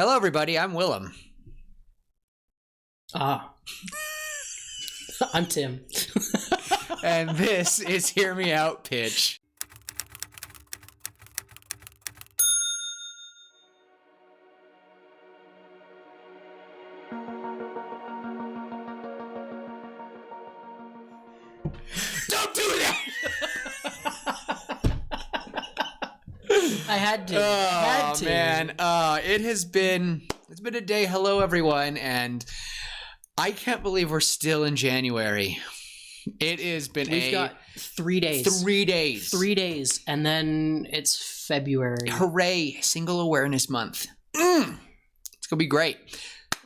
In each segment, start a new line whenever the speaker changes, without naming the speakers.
Hello, everybody. I'm Willem.
I'm Tim.
And this is Hear Me Out Pitch. Don't do that!
I had to.
Oh, man. It's been a day. Hello, everyone. And I can't believe we're still in January. It has been
We've got 3 days.
3 days.
3 days, and then it's February.
Hooray. Single Awareness Month. It's going to be great.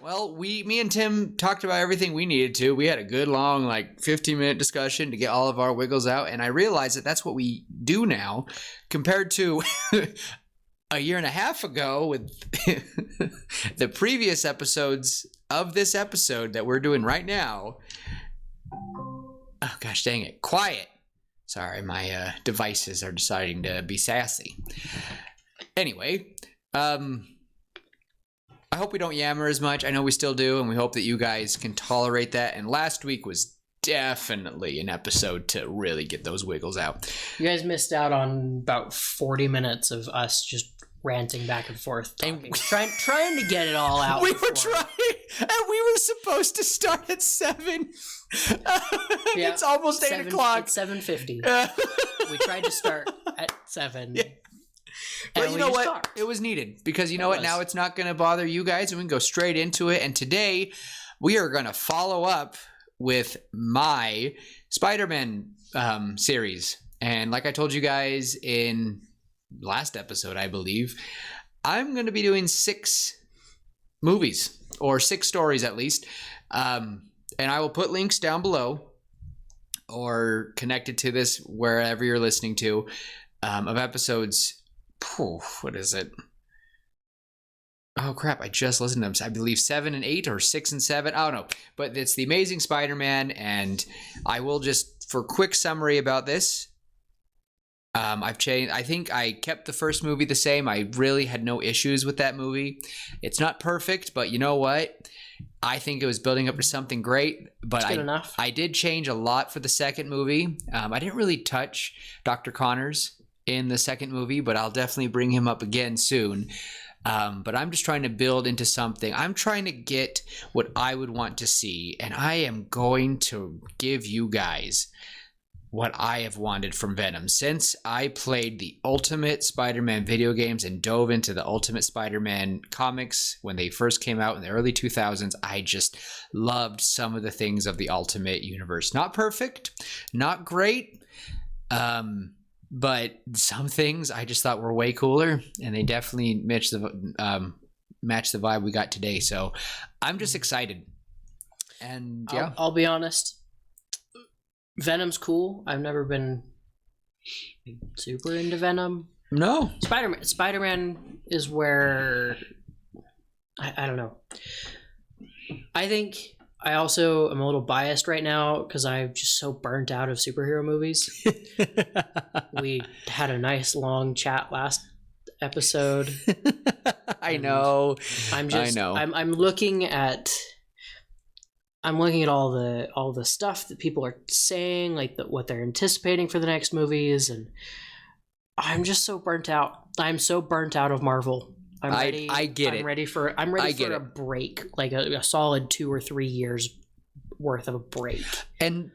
Well, me and Tim talked about everything we needed to. We had a good long, 15-minute discussion to get all of our wiggles out. And I realized that that's what we do now compared to a year and a half ago with the previous episodes of this episode that we're doing right now. Oh, gosh dang it. Quiet. Sorry, my devices are deciding to be sassy. Anyway, I hope we don't yammer as much. I know we still do, and we hope that you guys can tolerate that. And last week was definitely an episode to really get those wiggles out.
You guys missed out on about 40 minutes of us just ranting back and forth, talking, trying to get it all out.
We were trying, and we were supposed to start at 7.
Yeah,
it's almost 8 o'clock.
It's 7:50. We tried to start at 7.
Yeah. But you know what? It was needed because you know what? Now it's not going to bother you guys, and we can go straight into it. And today we are going to follow up with my Spider-Man series. And like I told you guys in last episode, I believe, I'm going to be doing 6 movies or 6 stories at least. And I will put links down below or connected to this wherever you're listening to of episodes. What is it? Oh, crap. I just listened to them. I believe 7 and 8 or 6 and 7. I don't know. But it's The Amazing Spider-Man. And I will just, for quick summary about this, I've changed. I think I kept the first movie the same. I really had no issues with that movie. It's not perfect, but you know what? I think it was building up to something great. But I did change a lot for the second movie. I didn't really touch Dr. Connors in the second movie, but I'll definitely bring him up again soon. But I'm just trying to build into something. I'm trying to get what I would want to see, and I am going to give you guys what I have wanted from Venom. Since I played the Ultimate Spider-Man video games and dove into the Ultimate Spider-Man comics when they first came out in the early 2000s, I just loved some of the things of the Ultimate universe. Not perfect, not great, but some things I just thought were way cooler, and they definitely match the vibe we got today. So I'm just excited. And yeah,
I'll be honest. Venom's cool. I've never been super into Venom.
No.
Spider-Man is where I don't know. I think I also am a little biased right now because I'm just so burnt out of superhero movies. We had a nice long chat last episode.
I know.
I'm looking at all the stuff that people are saying, what they're anticipating for the next movies, and I'm just so burnt out. I'm so burnt out of Marvel. I'm ready. I'm ready for a break, like a solid 2 or 3 years worth of a break.
And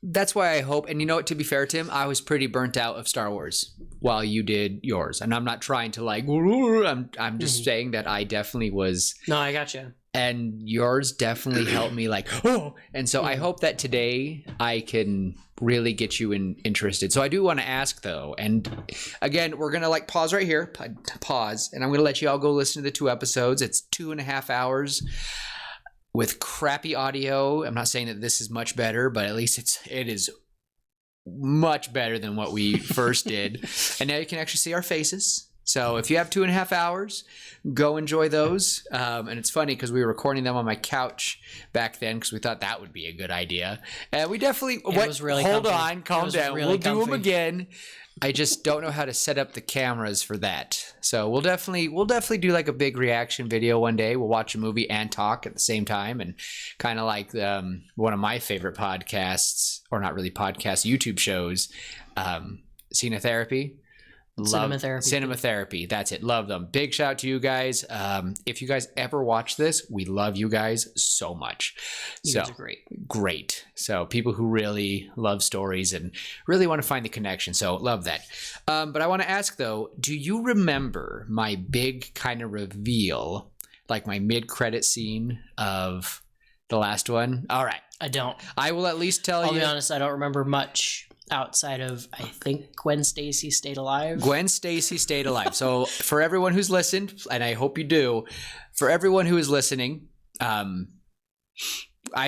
that's why I hope. And you know what? To be fair, Tim, I was pretty burnt out of Star Wars while you did yours, and I'm not trying to I'm just saying that I definitely was.
No, I gotcha.
And yours definitely helped me and so I hope that today I can really get you interested. So I do want to ask though, and again, we're going to pause right here, pause, and I'm going to let you all go listen to the 2 episodes. It's 2.5 hours with crappy audio. I'm not saying that this is much better, but at least it is much better than what we first did. And now you can actually see our faces. So if you have 2.5 hours, go enjoy those. And it's funny because we were recording them on my couch back then because we thought that would be a good idea. And we definitely hold on, calm down. We'll do them again. I just don't know how to set up the cameras for that. So we'll definitely do like a big reaction video one day. We'll watch a movie and talk at the same time, and kind of like one of my favorite podcasts, or not really podcasts, YouTube shows, Cinema Therapy. That's it. Love them. Big shout out to you guys. If you guys ever watch this, we love you guys so much.
You guys are
great. So people who really love stories and really want to find the connection. So love that. But I want to ask though, do you remember my big kind of reveal, like my mid-credit scene of the last one? All right.
I don't.
I will at least tell you.
I'll be honest, I don't remember much outside of, I think, Gwen Stacy stayed alive. So for everyone who's listened, and I hope you do, for everyone who is listening, I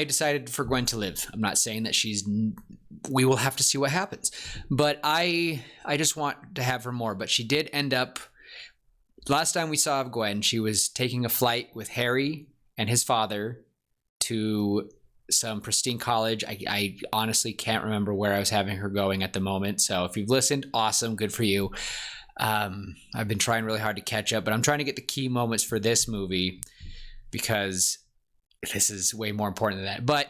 decided for Gwen to live. I'm not saying that we will have to see what happens, but I just want to have her more. But she did end up, last time we saw of Gwen, she was taking a flight with Harry and his father to some pristine college. I honestly can't remember where I was having her going at the moment. So if you've listened, awesome, good for you. I've been trying really hard to catch up, but I'm trying to get the key moments for this movie because this is way more important than that. But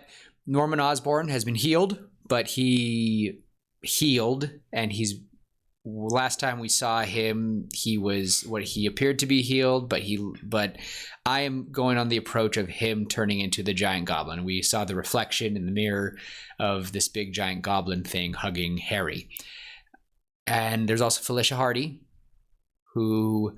Norman Osborn has been healed, but he healed, and last time we saw him, he appeared to be healed, but I am going on the approach of him turning into the giant goblin. We saw the reflection in the mirror of this big giant goblin thing hugging Harry. And there's also Felicia Hardy, who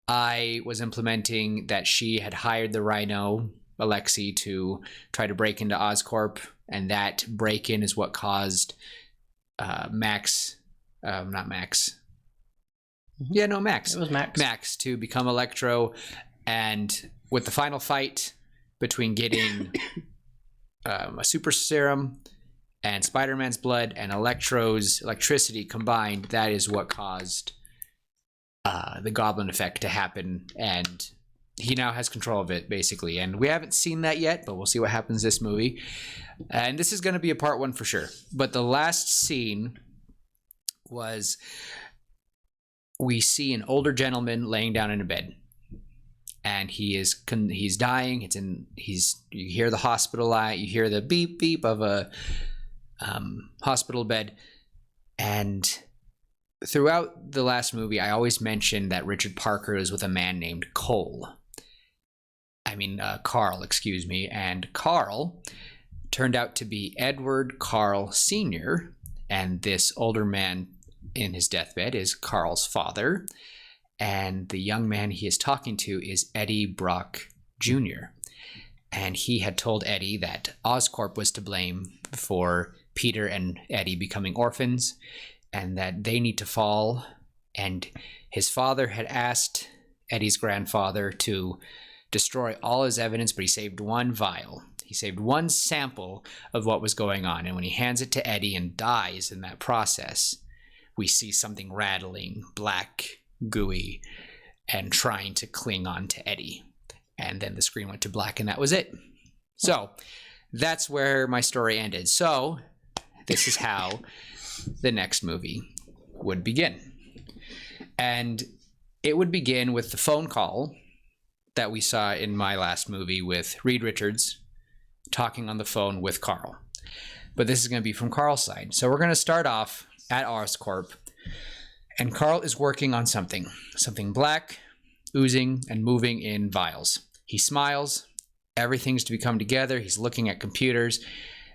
I was implementing that she had hired the Rhino, Alexei, to try to break into Oscorp, and that break-in is what caused Max. It was Max. Max to become Electro, and with the final fight between getting a super serum and Spider-Man's blood and Electro's electricity combined, that is what caused the Goblin effect to happen, and he now has control of it, basically. And we haven't seen that yet, but we'll see what happens this movie. And this is going to be a part 1 for sure. But the last scene was, we see an older gentleman laying down in a bed, and he's dying. You hear the hospital light, you hear the beep beep of a hospital bed. And throughout the last movie, I always mentioned that Richard Parker is with a man named Carl, excuse me. And Carl turned out to be Edward Carl Sr., and this older man in his deathbed is Carl's father, and the young man he is talking to is Eddie Brock Jr. And he had told Eddie that Oscorp was to blame for Peter and Eddie becoming orphans, and that they need to fall. And his father had asked Eddie's grandfather to destroy all his evidence, but he saved one vial. He saved one sample of what was going on. And when he hands it to Eddie and dies in that process, we see something rattling, black, gooey, and trying to cling on to Eddie. And then the screen went to black, and that was it. So that's where my story ended. So this is how the next movie would begin. And it would begin with the phone call that we saw in my last movie with Reed Richards talking on the phone with Carl. But this is going to be from Carl's side. So we're going to start off at Oscorp, and Carl is working on something black, oozing and moving in vials. He smiles. Everything's to be come together. He's looking at computers,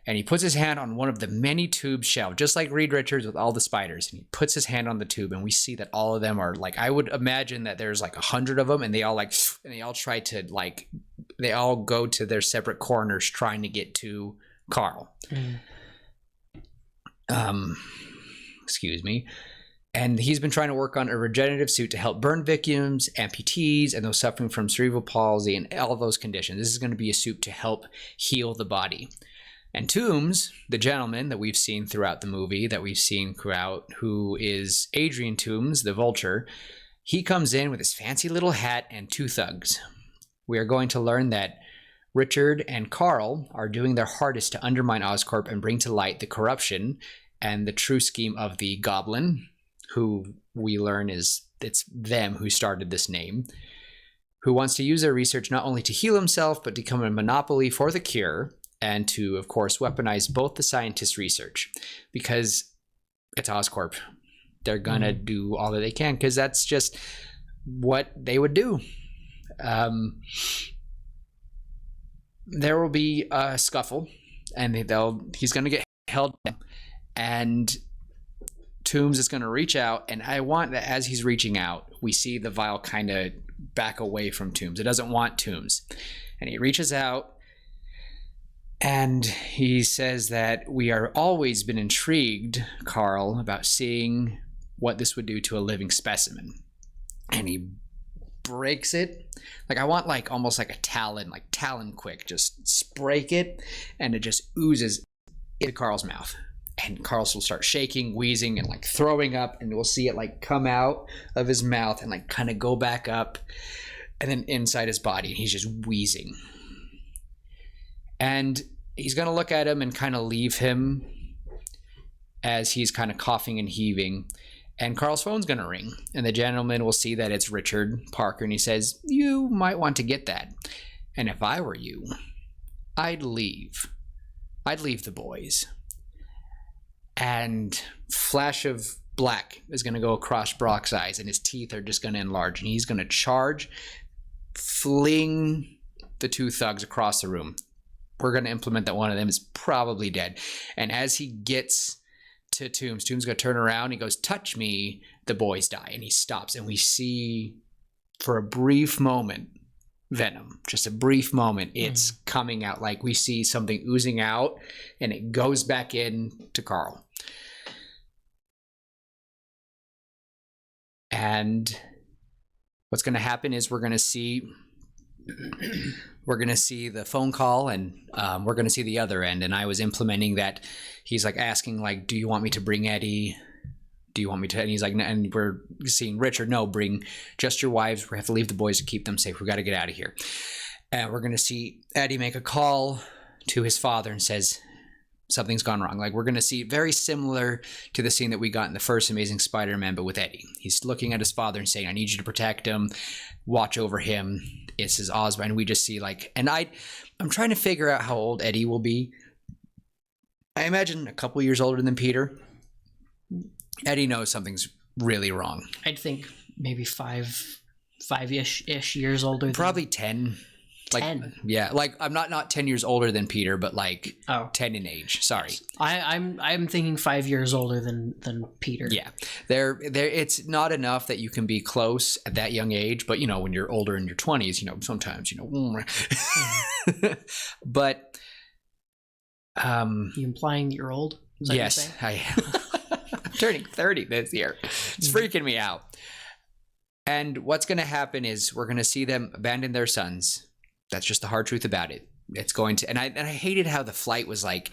and he puts his hand on one of the many tubes shelved, just like Reed Richards with all the spiders. And he puts his hand on the tube, and we see that all of them are like, I would imagine that there's like 100 of them, and they all try to they all go to their separate corners trying to get to Carl. Excuse me. And he's been trying to work on a regenerative suit to help burn victims, amputees, and those suffering from cerebral palsy and all those conditions. This is going to be a suit to help heal the body. And Toombs, the gentleman that we've seen throughout the movie, who is Adrian Toombs, the Vulture,
He comes in with his fancy little hat and 2 thugs. We are going to learn that Richard and Carl are doing their hardest to undermine Oscorp and bring to light the corruption and the true scheme of the Goblin, who we learn it's them who started this name, who wants to use their research not only to heal himself, but become a monopoly for the cure, and to, of course, weaponize both the scientists' research, because it's Oscorp. They're gonna do all that they can, because that's just what they would do. There will be a scuffle, and he's gonna get held down, and Toombs is gonna reach out, and I want that as he's reaching out, we see the vial kind of back away from Toombs. It doesn't want Toombs, and he reaches out, and he says that we are always been intrigued, Carl, about seeing what this would do to a living specimen. And he breaks it. Like, I want like almost like a talon quick, just break it, and it just oozes into Carl's mouth. And Carl will start shaking, wheezing, and like throwing up, and we'll see it like come out of his mouth and like kind of go back up and then inside his body, and he's just wheezing. And he's going to look at him and kind of leave him as he's kind of coughing and heaving. And Carl's phone's going to ring, and the gentleman will see that it's Richard Parker, and he says, "You might want to get that. And if I were you, I'd leave. I'd leave the boys." And flash of black is going to go across Brock's eyes, and his teeth are just going to enlarge, and he's going to charge, fling the 2 thugs across the room. We're going to implement that one of them is probably dead. And as he gets to Toombs going to turn around, he goes, "Touch me, the boys die." And he stops, and we see for a brief moment venom, just a brief moment, it's coming out. Like, we see something oozing out, and it goes back in to Carl. And what's going to happen is we're going to see the phone call, and we're going to see the other end. And I was implementing that. He's like asking, like, "Do you want me to bring Eddie? Do you want me to?" And he's like, and we're seeing Richard, "No, bring just your wives. We have to leave the boys to keep them safe. We got to get out of here." And we're going to see Eddie make a call to his father and says something's gone wrong. Like, we're going to see very similar to the scene that we got in the first Amazing Spider-Man, but with Eddie. He's looking at his father and saying, "I need you to protect him, watch over him." It's his Osborn. And we just see like, and I'm trying to figure out how old Eddie will be. I imagine a couple years older than Peter. Eddie knows something's really wrong.
I'd think maybe five-ish years older.
Probably 10. Like,
10.
Yeah, like I'm not 10 years older than Peter, but like 10 in age. Sorry.
I'm thinking 5 years older than Peter.
Yeah. There it's not enough that you can be close at that young age, but when you're older in your 20s, sometimes, but
you implying that you're old?
Yes, I am. I'm turning 30 this year. It's freaking me out. And what's going to happen is we're going to see them abandon their sons. That's just the hard truth about it. It's going to, and I hated how the flight was like,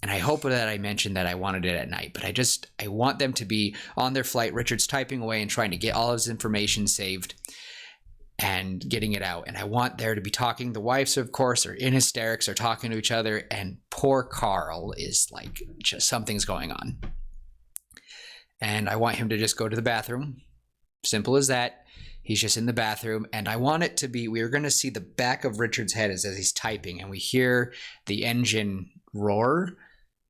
and I hope that I mentioned that I wanted it at night, but I want them to be on their flight. Richard's typing away and trying to get all of his information saved and getting it out. And I want there to be talking. The wives, of course, are in hysterics, are talking to each other, and poor Carl is like, just something's going on. And I want him to just go to the bathroom. Simple as that. He's just in the bathroom, and I want it to be, we're going to see the back of Richard's head as he's typing, and we hear the engine roar,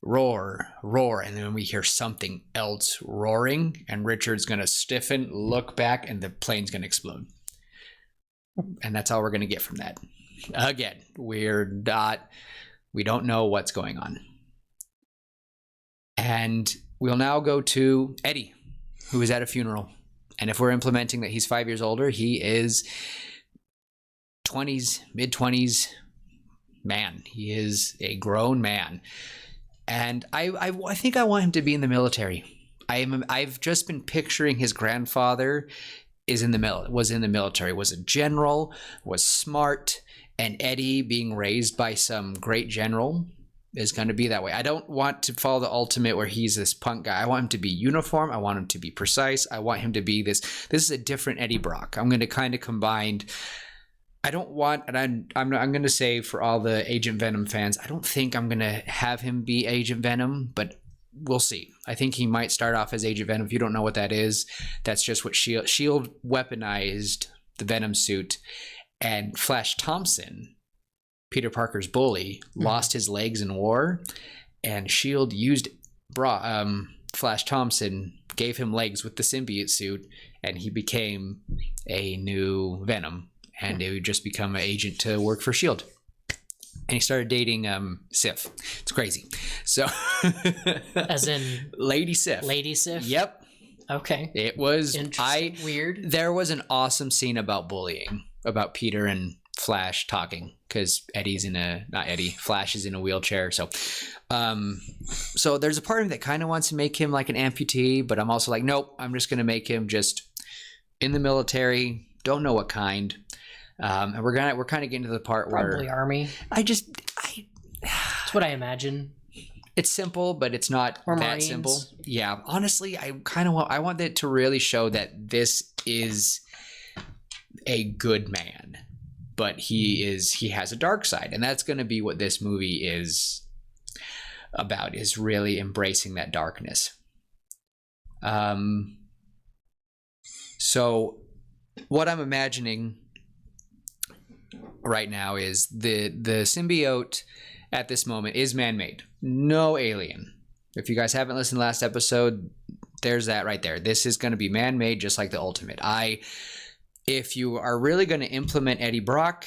and then we hear something else roaring, and Richard's going to stiffen, look back, and the plane's going to explode. And that's all we're going to get from that. Again, we don't know what's going on. And we'll now go to Eddie, who is at a funeral. And if we're implementing that he's 5 years older, he is 20s, mid-20s man. He is a grown man. And I think I want him to be in the military. I've just been picturing his grandfather was in the military, was a general, was smart, and Eddie being raised by some great general is going to be that way. I don't want to follow the Ultimate where he's this punk guy. I want him to be uniform. I want him to be precise. I want him to be this. This is a different Eddie Brock. I'm going to kind of combine. I don't want, and I'm going to say for all the Agent Venom fans, I don't think I'm going to have him be Agent Venom, but we'll see. I think he might start off as Agent Venom. If you don't know what that is, that's just what Shield weaponized the Venom suit, and Flash Thompson, Peter Parker's bully, lost his legs in war, and Shield used Flash Thompson, gave him legs with the symbiote suit, and he became a new Venom. And he would just become an agent to work for S.H.I.E.L.D. And he started dating Sif. It's crazy. So,
as in
Lady Sif.
Lady Sif?
Yep.
Okay.
It was
interesting. Weird.
There was an awesome scene about bullying, about Peter and Flash talking, because Flash is in a wheelchair. So there's a part of me that kind of wants to make him like an amputee, but I'm also like, nope, I'm just going to make him just in the military, don't know what kind. And we're kind of getting to the part
probably
where
Army.
That's
what I imagine.
It's simple, but it's not
or
that
Marines.
simple. Yeah, honestly, I want it to really show that this is a good man, but he has a dark side, and that's going to be what this movie is about, is really embracing that darkness. So what I'm imagining right now is the symbiote at this moment is man-made, no alien. If you guys haven't listened to the last episode, there's that right there. This is going to be man-made, just like the Ultimate. If you are really going to implement Eddie Brock,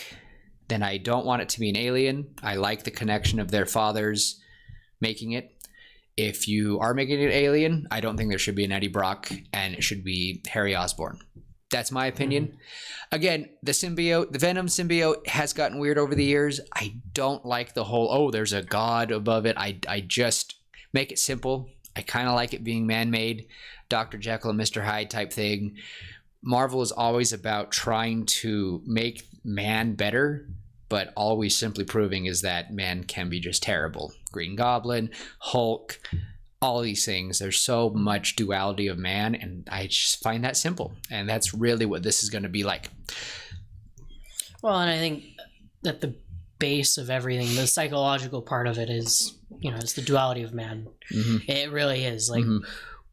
then I don't want it to be an alien. I like the connection of their fathers making it. If you are making it an alien, I don't think there should be an Eddie Brock, and it should be Harry Osborn. That's my opinion. Again, the Venom symbiote has gotten weird over the years. I don't like the whole, there's a god above it. I just make it simple. I kind of like it being man-made, Dr. Jekyll and Mr. Hyde type thing. Marvel is always about trying to make man better, but always simply proving is that man can be just terrible. Green Goblin, Hulk, all these things. There's so much duality of man, and I just find that simple. And that's really what this is going to be like.
Well, and I think that the base of everything, the psychological part of it is, it's the duality of man. Mm-hmm. It really is. Like,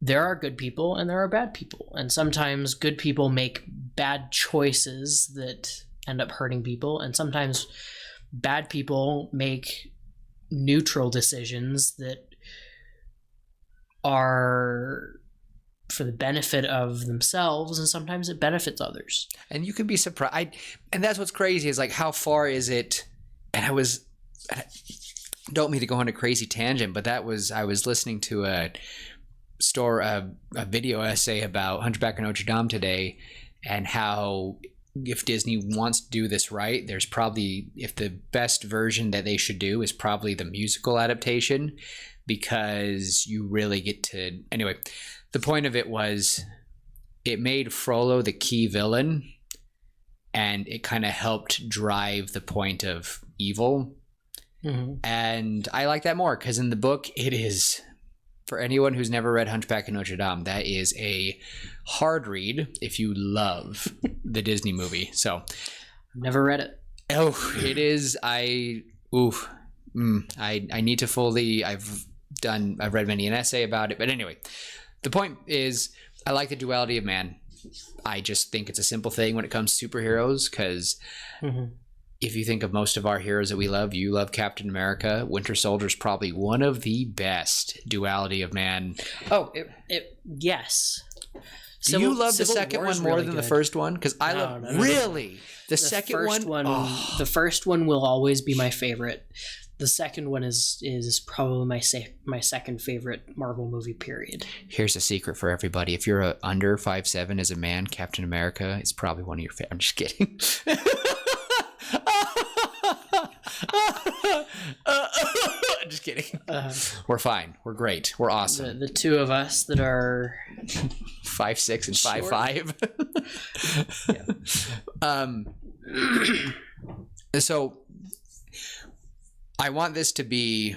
there are good people and there are bad people. And sometimes good people make bad choices that end up hurting people. And sometimes bad people make neutral decisions that are for the benefit of themselves, and sometimes it benefits others.
And you can be surprised. And that's what's crazy, is like, how far is it? And I don't mean to go on a crazy tangent, but I was listening to a video essay about Hunchback of Notre Dame today, and how if Disney wants to do this right, there's probably, if the best version that they should do is probably the musical adaptation, because you really get to, anyway, the point of it was it made Frollo the key villain, and it kind of helped drive the point of evil. Mm-hmm. And I like that more, because in the book, it is, for anyone who's never read Hunchback of Notre Dame, that is a hard read if you love the Disney movie. So,
never read it.
Oh, it is. I need to fully. I've read many an essay about it, but anyway, the point is, I like the duality of man. I just think it's a simple thing when it comes to superheroes, because if you think of most of our heroes that we love, you love Captain America. Winter Soldier's probably one of the best duality of man.
Oh, yes.
Do you love the second one more than the first one? Because I love really the second one.
The first one will always be my favorite. The second one is probably my second favorite Marvel movie, period.
Here's a secret for everybody. If you're under 5'7" as a man, Captain America is probably one of your favorites. I'm just kidding. Just kidding. We're fine. We're great. We're awesome.
The two of us that are
5'6" and 5'5". So I want this to be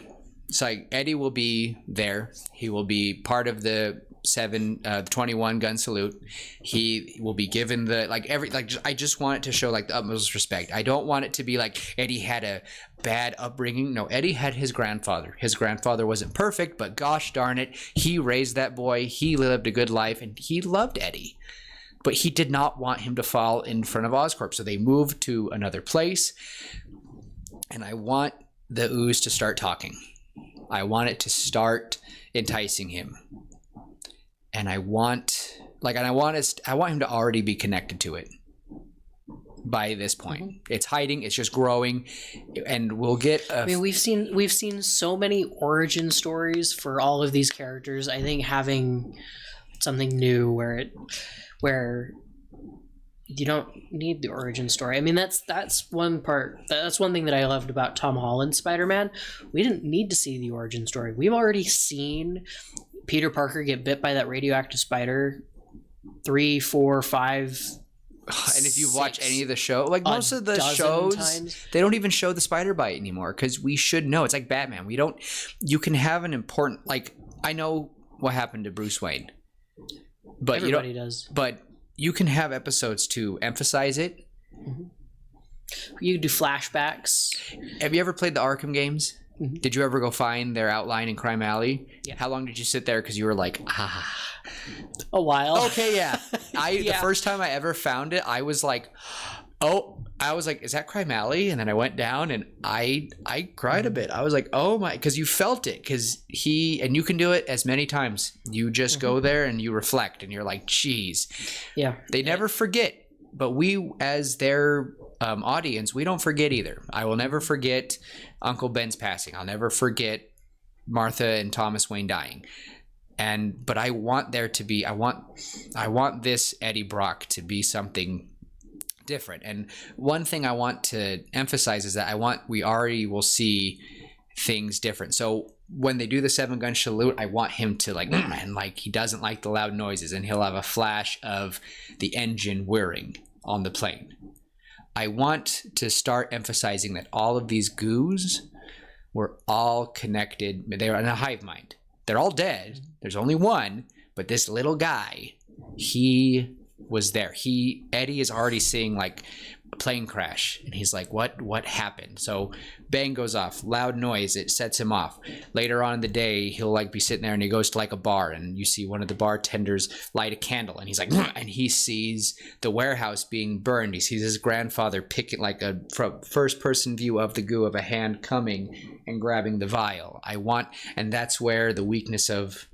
So Eddie will be there. He will be part of the 21 gun salute. He will be given the I just want it to show like the utmost respect. I don't want it to be like Eddie had a bad upbringing. No, Eddie had his grandfather. His grandfather wasn't perfect, but gosh darn it, he raised that boy. He lived a good life, and he loved Eddie. But he did not want him to fall in front of Oscorp, so they moved to another place. And I want the ooze to start talking. I want it to start enticing him. And I want him to already be connected to it by this point. Mm-hmm. It's hiding, it's just growing, and we'll get
we've seen so many origin stories for all of these characters. I think having something new where you don't need the origin story. I mean, that's one part. That's one thing that I loved about Tom Holland's Spider-Man. We didn't need to see the origin story. We've already seen Peter Parker get bit by that radioactive spider 3, 4, 5.
And if you watch any of the show, like most of the shows, they don't even show the spider bite anymore because we should know. It's like Batman. You can have an important, like, I know what happened to Bruce Wayne, but
everybody does.
But you can have episodes to emphasize it.
Mm-hmm. You do flashbacks.
Have you ever played the Arkham games?
Mm-hmm.
Did you ever go find their outline in Crime Alley?
Yeah.
How long did you sit there because you were like,
a while.
Okay, yeah. The first time I ever found it, I was like, is that Crime Alley? And then I went down and I cried a bit. I was like, oh my, because you felt it, because and you can do it as many times. You just go there and you reflect and you're like, geez.
Yeah.
They never forget, but we as their audience, we don't forget either. I will never forget Uncle Ben's passing. I'll never forget Martha and Thomas Wayne dying. But I want there to be, I want this Eddie Brock to be something different. And one thing I want to emphasize is that we already will see things different. So when they do the 7-gun salute, I want him to he doesn't like the loud noises, and he'll have a flash of the engine whirring on the plane. I want to start emphasizing that all of these goos were all connected. They were in a hive mind. They're all dead. There's only one, but this little guy, he was there. Eddie is already seeing like a plane crash, and he's like, what happened? So bang goes off, loud noise, it sets him off. Later on in the day, he'll like be sitting there and he goes to like a bar, and you see one of the bartenders light a candle, and he's like, and he sees the warehouse being burned. He sees his grandfather picking like a first person view of the goo of a hand coming and grabbing the vial. And that's where the weakness of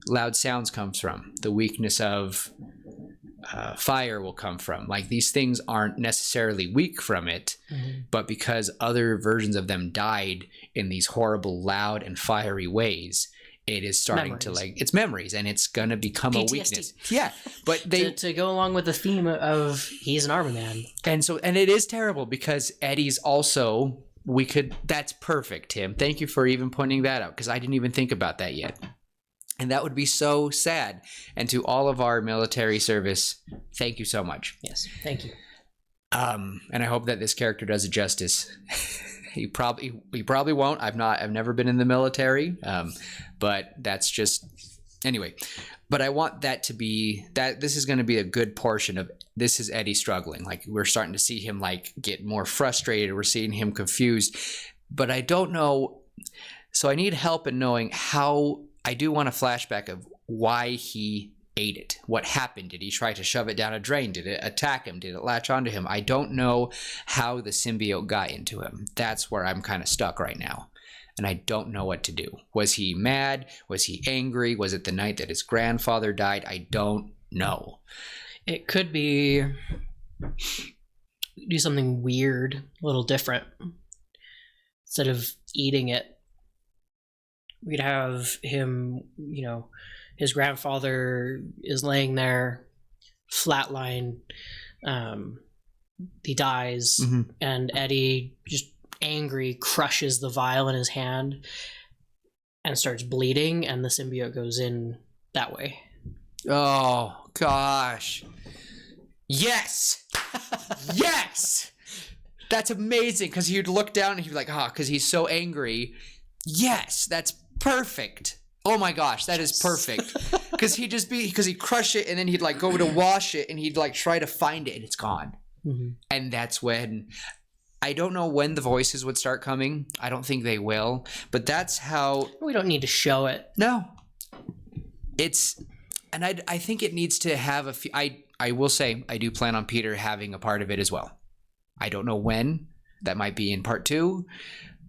loud sounds comes from. The weakness of fire will come from. Like, these things aren't necessarily weak from it, but because other versions of them died in these horrible, loud, and fiery ways, it is starting to it's memories, and it's gonna become PTSD. A weakness. Yeah, but
to go along with the theme of he's an armor man,
and it is terrible because Eddie's also. That's perfect, Tim. Thank you for even pointing that out, because I didn't even think about that yet. And that would be so sad. And to all of our military service, thank you so much.
Yes, thank you.
And I hope that this character does it justice. He probably won't. I've never been in the military, but that's just anyway. But I want that to be that. This is going to be a good portion of this is Eddie struggling. Like, we're starting to see him like get more frustrated. We're seeing him confused, but I don't know. So I need help in knowing how. I do want a flashback of why he ate it. What happened? Did he try to shove it down a drain? Did it attack him? Did it latch onto him? I don't know how the symbiote got into him. That's where I'm kind of stuck right now. And I don't know what to do. Was he mad? Was he angry? Was it the night that his grandfather died? I don't know.
It could be do something weird, a little different. Instead of eating it, we'd have him, his grandfather is laying there, flatline. He dies, and Eddie, just angry, crushes the vial in his hand and starts bleeding, and the symbiote goes in that way.
Oh, gosh. Yes! Yes! That's amazing, because he'd look down and he'd be like, because he's so angry. Yes, that's perfect. Oh my gosh, that is perfect. Because he'd crush it and then he'd like go to wash it and he'd like try to find it and it's gone. Mm-hmm. And that's when, I don't know when the voices would start coming. I don't think they will, but that's how.
We don't need to show it.
No. And I think it needs to have I will say, I do plan on Peter having a part of it as well. I don't know when. That might be in part 2,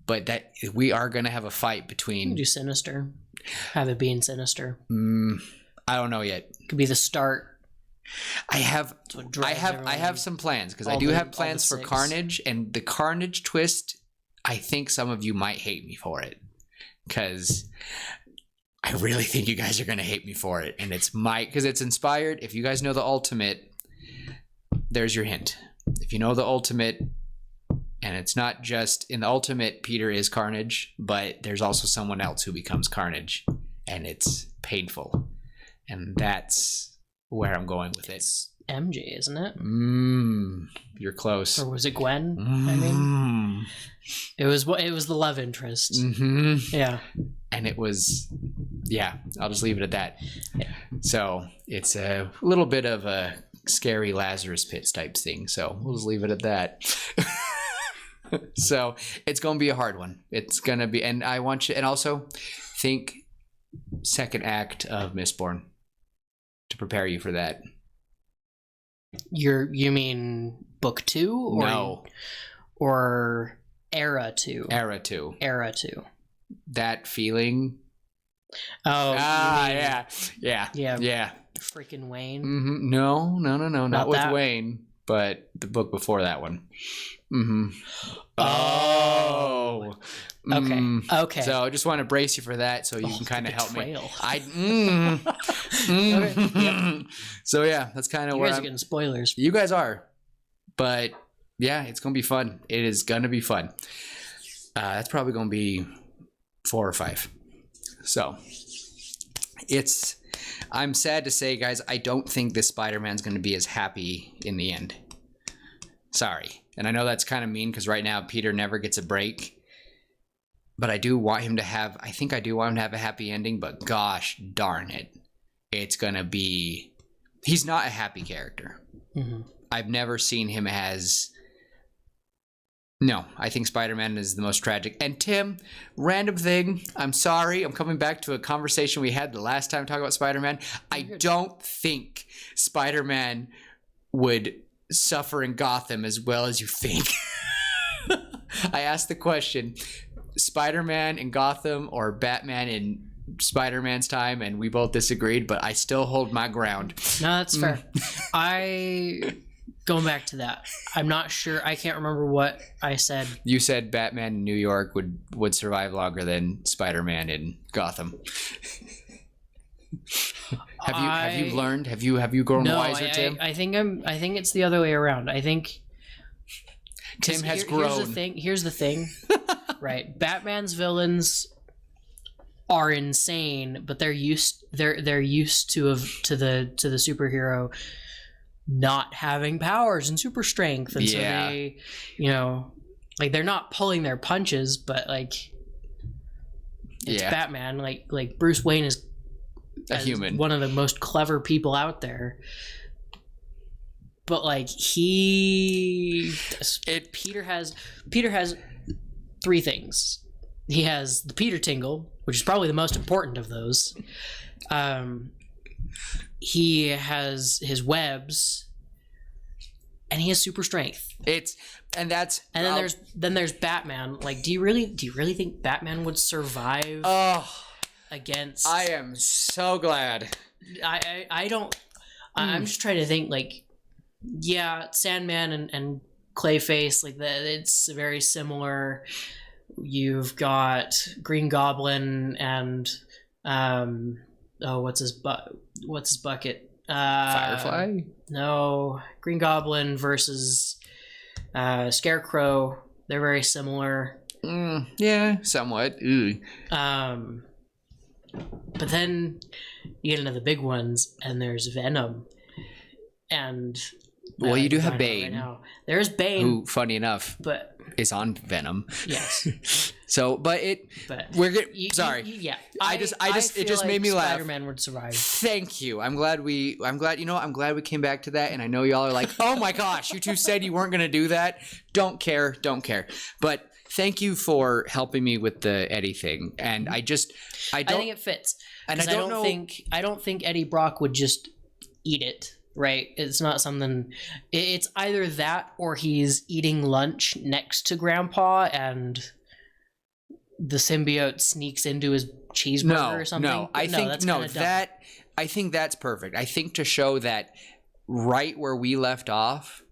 but that we are going to have a fight between.
Do Sinister. Have it be in Sinister.
I don't know yet.
Could be the start.
I have some plans because I do have plans for Carnage, and the Carnage twist. I think some of you might hate me for it because I really think you guys are going to hate me for it, and because it's inspired. If you guys know the Ultimate, there's your hint. If you know the Ultimate, and it's not just in the Ultimate, Peter is Carnage, but there's also someone else who becomes Carnage, and it's painful, and that's where I'm going with it.
It's MJ, isn't it?
You're close.
Or was it Gwen? I mean, it was the love interest.
Mm-hmm.
Yeah.
And it was, I'll just leave it at that. Yeah. So it's a little bit of a scary Lazarus Pits type thing. So we'll just leave it at that. So it's going to be a hard one. It's going to be, and I want you, and also think second act of Mistborn to prepare you for that.
You mean book 2 or
no,
or era 2?
Era 2. That feeling.
Oh,
yeah.
Freaking Wayne.
Mm-hmm. No, not with that. Wayne, but the book before that one. Mm-hmm. Oh. Okay. So I just want to brace you for that, so you can kind of help me. Okay. Yep. So yeah, that's kind of where
you guys are getting spoilers.
You guys are, but yeah, it's gonna be fun. It is gonna be fun. That's probably gonna be 4 or 5. So I'm sad to say, guys, I don't think this Spider-Man's gonna be as happy in the end. Sorry. And I know that's kind of mean because right now Peter never gets a break. But I do want him to have a happy ending, but gosh darn it. It's going to be, he's not a happy character. Mm-hmm. I've never seen him as, no, I think Spider-Man is the most tragic. And Tim, random thing, I'm sorry, I'm coming back to a conversation we had the last time talking about Spider-Man. I don't think Spider-Man would suffer in Gotham as well as you think. I asked the question, Spider-Man in Gotham or Batman in Spider-Man's time, and we both disagreed, but I still hold my ground.
No, that's fair. Going back to that, I'm not sure. I can't remember what I said.
You said Batman in New York would survive longer than Spider-Man in Gotham. Have you learned? Have you grown wiser, Tim?
I think it's the other way around. I think
Tim has grown.
Here's the thing. Right. Batman's villains are insane, but they're used to the superhero not having powers and super strength, and so they, like, they're not pulling their punches, but like it's Batman. Like Bruce Wayne is
a human,
one of the most clever people out there. But like Peter has 3 things. He has the Peter Tingle, which is probably the most important of those. He has his webs, and he has super strength. And then there's Batman. Like, do you really think Batman would survive against?
I am so glad.
I don't. I'm just trying to think. Like, yeah, Sandman and Clayface, like that. It's very similar. You've got Green Goblin and what's his bucket?
Firefly?
No, Green Goblin versus Scarecrow. They're very similar.
Yeah, somewhat.
But then you get into the big ones, and there's Venom, and
you do have Bane.
Right now. There's Bane,
who, funny enough,
but
is on Venom.
Yes.
So, but we're good. Sorry.
Yeah.
It just made me laugh.
Spider-Man would survive.
Thank you. I'm glad we came back to that. And I know y'all are like, oh my gosh, you two said you weren't going to do that. Don't care. But thank you for helping me with the Eddie thing. And I think
it fits.
And I
don't think Eddie Brock would just eat it. Right. It's not something. It's either that or he's eating lunch next to Grandpa and the symbiote sneaks into his cheeseburger or something.
I think that's perfect. I think to show that right where we left off,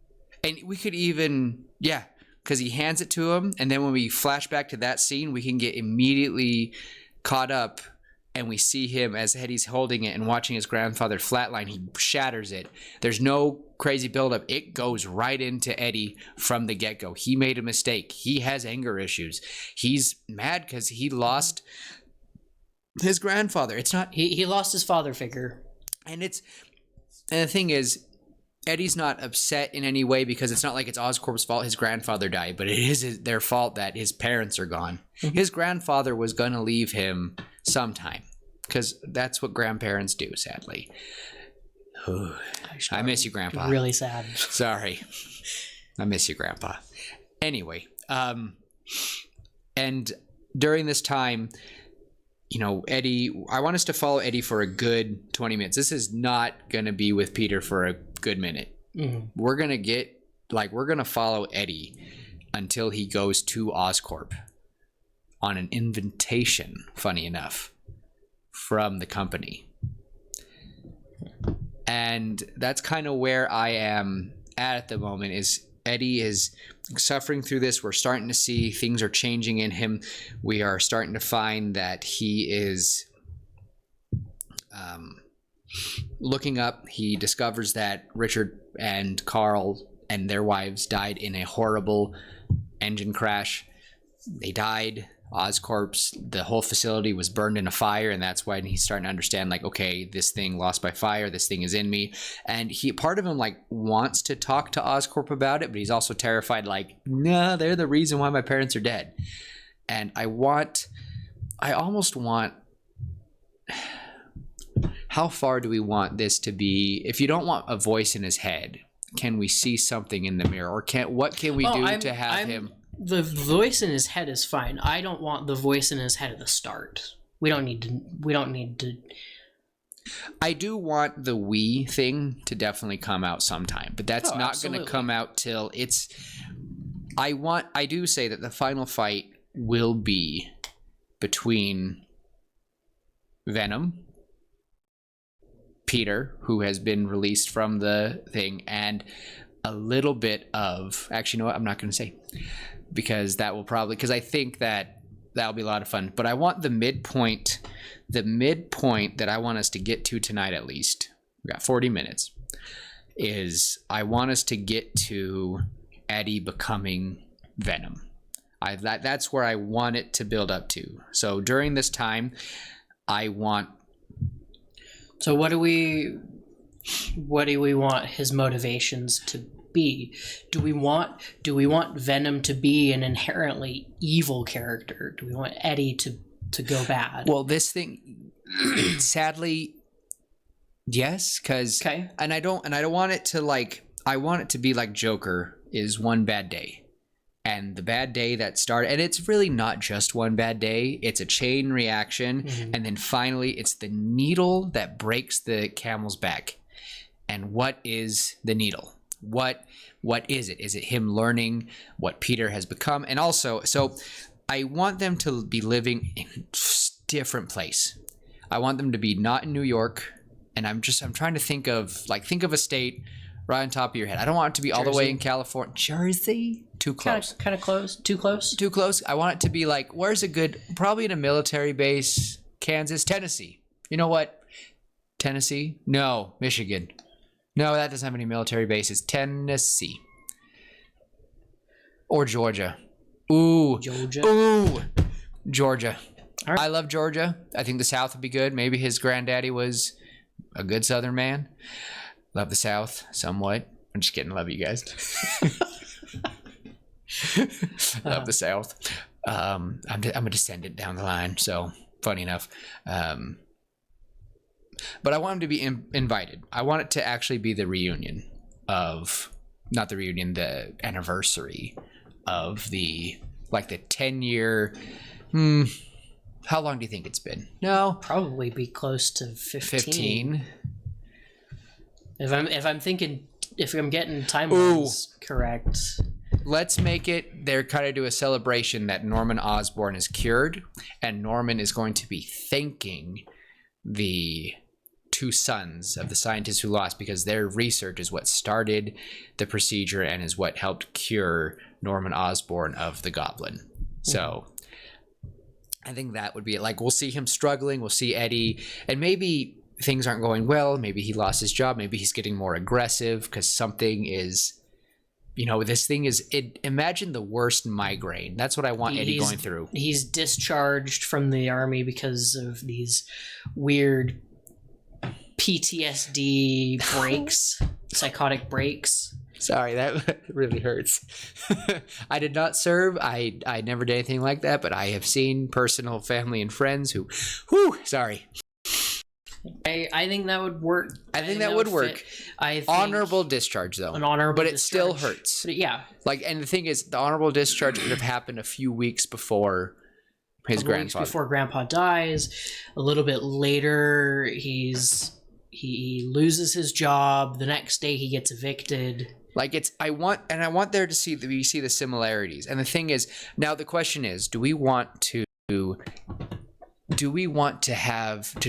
and we could even, because he hands it to him, and then when we flash back to that scene, we can get immediately caught up, and we see him as Eddie's holding it and watching his grandfather flatline. He shatters it. There's no crazy buildup. It goes right into Eddie from the get-go. He made a mistake. He has anger issues. He's mad because he lost his grandfather. It's not...
He lost his father figure.
And the thing is, Eddie's not upset in any way because it's not like it's Oscorp's fault his grandfather died, but it is their fault that his parents are gone. Mm-hmm. His grandfather was going to leave him sometime because that's what grandparents do, sadly. I miss you, Grandpa.
Really sad.
Sorry. I miss you, Grandpa. Anyway, and during this time, Eddie, I want us to follow Eddie for a good 20 minutes. This is not going to be with Peter for a good minute. Mm-hmm. We're going to follow Eddie until he goes to Oscorp on an invitation, funny enough, from the company. And that's kind of where I am at the moment. Is Eddie is suffering through this. We're starting to see things are changing in him. We are starting to find that he is looking up. He discovers that Richard and Carl and their wives died in a horrible engine crash. They died. Oscorp's, the whole facility was burned in a fire, and that's why he's starting to understand, like, okay, this thing lost by fire, this thing is in me. And part of him wants to talk to Oscorp about it, but he's also terrified, no, they're the reason why my parents are dead. And I almost want, how far do we want this to be? If you don't want a voice in his head, can we see something in the mirror, or what can we do to have him?
The voice in his head is fine. I don't want the voice in his head at the start. We don't need to.
I do want the we thing to definitely come out sometime, but that's not going to come out till it's. I do say that the final fight will be between Venom, Peter, who has been released from the thing, and a little bit of. Actually, you know what? I'm not going to say. Because I think that'll be a lot of fun. But I want the midpoint that I want us to get to tonight, at least. We got 40 minutes. Is I want us to get to Eddie becoming Venom. That's where I want it to build up to. So during this time, I want.
So what do we want his motivations to be? Do we want Venom to be an inherently evil character? Do we want Eddie to go bad?
Well, this thing, sadly, yes, because and I don't want it to I want it to be like Joker is one bad day, and the bad day that started, and it's really not just one bad day. It's a chain reaction, and then finally, it's the needle that breaks the camel's back. And what is the needle? What is it? Is it him learning what Peter has become? And also, so I want them to be living in a different place. I want them to be not in New York. And I'm trying to think of a state right on top of your head. I don't want it to be all the way in California. Jersey? Too close.
Kind of close. Too close?
Too close. I want it to be where's a good, probably in a military base, Kansas, Tennessee. You know what? Tennessee? No, Michigan. No, that doesn't have any military bases. Tennessee. Or Georgia. Ooh. Georgia. All right. I love Georgia. I think the South would be good. Maybe his granddaddy was a good Southern man. Love the South somewhat. I'm just kidding. Love you guys. of the South. I'm a descendant down the line, so funny enough. But I want him to be invited. I want it to actually be the reunion of, not the reunion, the anniversary of the 10-year. How long do you think it's been? No,
probably be close to 15. If I'm getting timelines correct.
Let's make it, they're kind of do a celebration that Norman Osborn is cured, and Norman is going to be thanking the two sons of the scientists who lost, because their research is what started the procedure and is what helped cure Norman Osborn of the Goblin. So I think that would be it. Like, we'll see him struggling, we'll see Eddie, and maybe things aren't going well, maybe he lost his job, maybe he's getting more aggressive because something is, this thing is, imagine the worst migraine. That's what I want Eddie going through.
He's discharged from the army because of these weird PTSD breaks, psychotic breaks.
Sorry, that really hurts. I did not serve. I never did anything like that, but I have seen personal family and friends who, sorry.
I think that would work.
I think that would work. Honorable discharge, though.
An honorable
but it
discharge.
Still hurts.
But yeah.
And the thing is, the honorable discharge would have happened a few weeks before his grandfather.
Before Grandpa dies. A little bit later, he loses his job. The next day, he gets evicted.
I want there to see the similarities. And the thing is, now the question is, do we want to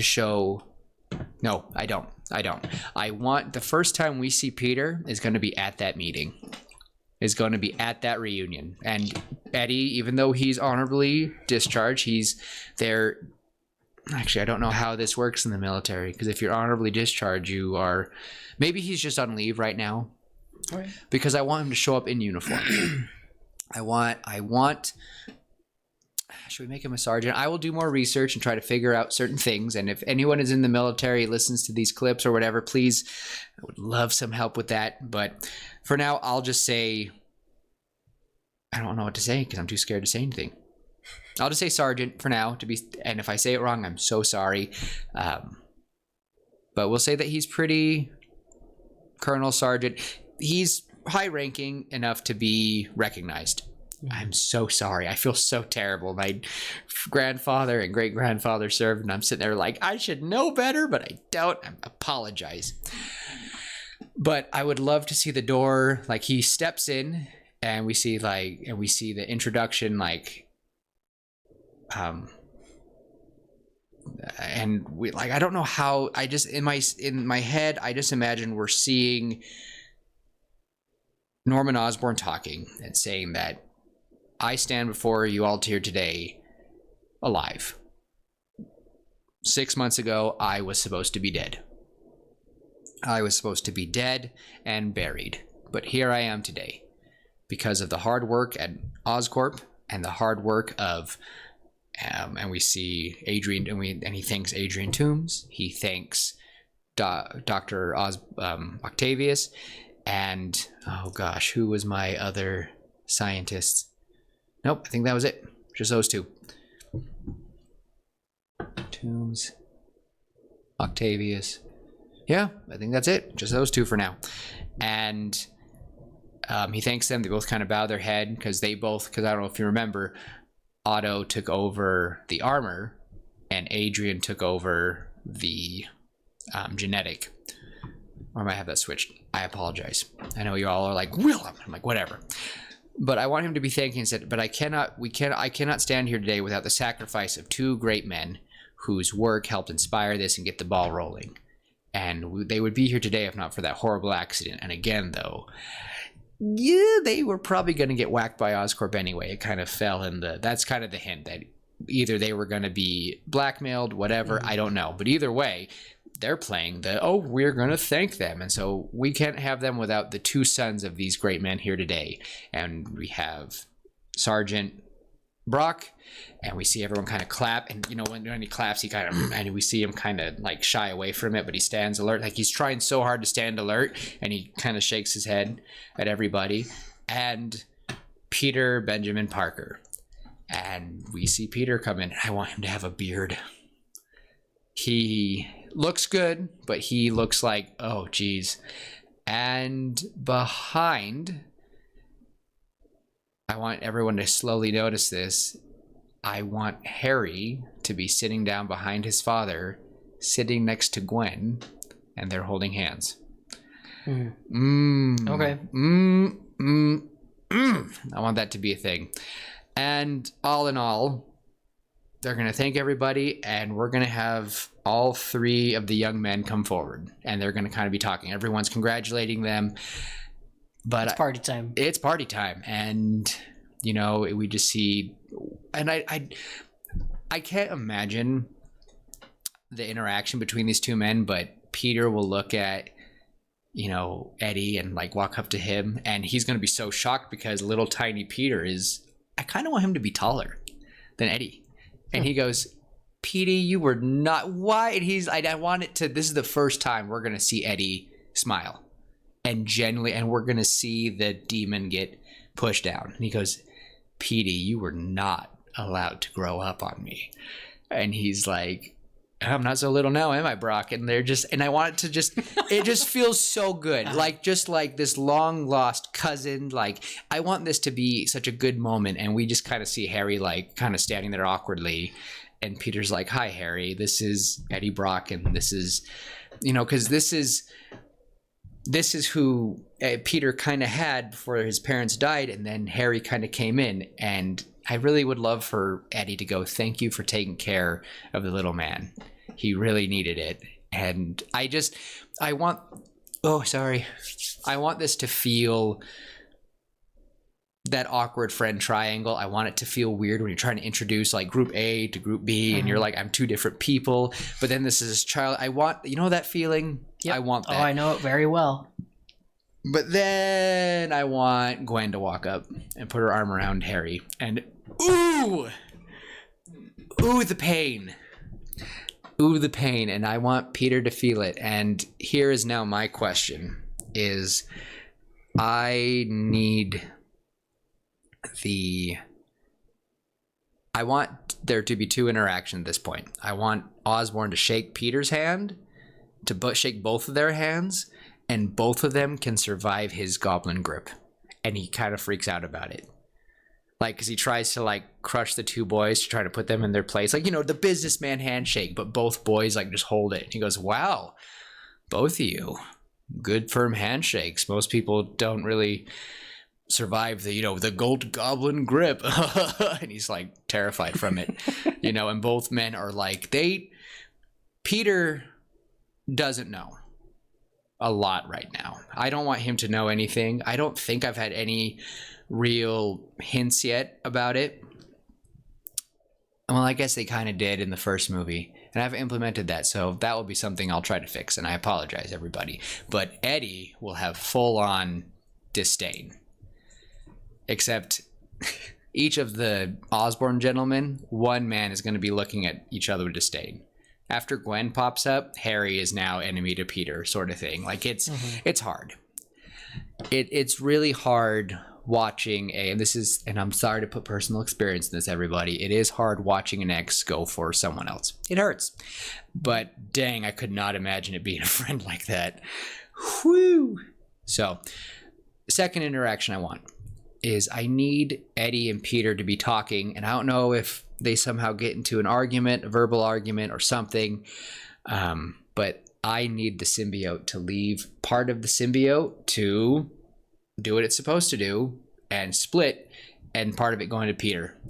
show? No, I don't. I want the first time we see Peter is going to be at that meeting. Is going to be at that reunion. And Eddie, even though he's honorably discharged, he's there. Actually, I don't know how this works in the military, because if you're honorably discharged, you are. Maybe he's just on leave right now. Right. Because I want him to show up in uniform. I want. Should we make him a sergeant? I will do more research and try to figure out certain things. And if anyone is in the military, listens to these clips or whatever, please, I would love some help with that. But for now, I'll just say, I don't know what to say because I'm too scared to say anything. I'll just say sergeant for now, and if I say it wrong, I'm so sorry. But we'll say that he's pretty colonel, sergeant. He's high ranking enough to be recognized. I'm so sorry. I feel so terrible. My grandfather and great-grandfather served, and I'm sitting there like, I should know better, but I don't. I apologize. But I would love to see the door, like he steps in, and we see the introduction, and we I don't know how. I just in my head, I just imagine we're seeing Norman Osborn talking and saying that, I stand before you all here today alive. 6 months ago, I was supposed to be dead. I was supposed to be dead and buried. But here I am today because of the hard work at Oscorp and the hard work of, and we see Adrian, and he thanks Adrian Toombs. He thanks Dr. Octavius. And, oh gosh, who was my other scientist? Nope, I think that was it. Just those two. Toombs, Octavius. Yeah, I think that's it. Just those two for now. And he thanks them. They both kind of bow their head because I don't know if you remember, Otto took over the armor and Adrian took over the genetic. Or I might have that switched. I apologize. I know you all are like, Willem. I'm like, whatever. But I want him to be thanking and said, but I cannot stand here today without the sacrifice of two great men whose work helped inspire this and get the ball rolling. And they would be here today if not for that horrible accident. And again, though, yeah, they were probably going to get whacked by Oscorp anyway. It kind of fell in that's kind of the hint that either they were going to be blackmailed, whatever, I don't know. But either way, they're playing we're going to thank them. And so we can't have them without the two sons of these great men here today. And we have Sergeant Brock, and we see everyone kind of clap. And, when he claps, and we see him kind of shy away from it, but he stands alert. He's trying so hard to stand alert, and he kind of shakes his head at everybody. And Peter Benjamin Parker. And we see Peter come in. I want him to have a beard. He looks good, but he looks like, oh, geez. And behind, I want everyone to slowly notice this. I want Harry to be sitting down behind his father, sitting next to Gwen, and they're holding hands.
Okay.
I want that to be a thing. And all in all, they're going to thank everybody, and we're going to have all three of the young men come forward, and they're going to kind of be talking. Everyone's congratulating them. But
it's party time.
It's party time. And, you know, we just see... And I can't imagine the interaction between these two men, but Peter will look at, you know, Eddie and like walk up to him, and he's going to be so shocked because little tiny Peter is... I kind of want him to be taller than Eddie. And he goes, Petey, you were not... Why? And I want it to... This is the first time we're going to see Eddie smile. And genuinely... And we're going to see the demon get pushed down. And he goes, Petey, you were not allowed to grow up on me. And he's like, I'm not so little now, am I, Brock? And they're just... And I want it to just... It just feels so good. Like, just like this long-lost cousin. Like, I want this to be such a good moment. And we just kind of see Harry, like, kind of standing there awkwardly. And Peter's like, hi, Harry. This is Eddie Brock. And this is... You know, because this is who Peter kind of had before his parents died. And then Harry kind of came in. And I really would love for Eddie to go, thank you for taking care of the little man. He really needed it. And I want this to feel that awkward friend triangle. I want it to feel weird when you're trying to introduce like group A to group B and you're like, I'm two different people, but then this is his child. I want, you know, that feeling. Yep. I want that.
Oh, I know it very well.
But then I want Gwen to walk up and put her arm around Harry and ooh, the pain. Ooh, the pain. And I want Peter to feel it. And here is now my question is I want there to be two interactions at this point. I want Osborn to shake Peter's hand, to shake both of their hands, and both of them can survive his goblin grip. And he kind of freaks out about it. Like, because he tries to, like, crush the two boys to try to put them in their place. Like, you know, the businessman handshake, but both boys, like, just hold it. And he goes, wow, both of you, good firm handshakes. Most people don't really survive the, you know, the gold goblin grip. And he's, like, terrified from it. You know, and both men are like, Peter doesn't know a lot right now. I don't want him to know anything. I don't think I've had any real hints yet about it. Well, I guess they kind of did in the first movie, and I've implemented that, so that will be something I'll try to fix, and I apologize, everybody. But Eddie will have full-on disdain. Except each of the Osborn gentlemen, one man is going to be looking at each other with disdain. After Gwen pops up, Harry is now enemy to Peter, sort of thing. Like, it's hard. It's really hard watching and I'm sorry to put personal experience in this, everybody. It is hard watching an ex go for someone else. It hurts. But dang, I could not imagine it being a friend like that. Whew. So, second interaction I want is I need Eddie and Peter to be talking, and I don't know if they somehow get into an argument, a verbal argument or something, but I need the symbiote to leave part of the symbiote to do what it's supposed to do and split, and part of it going to Peter.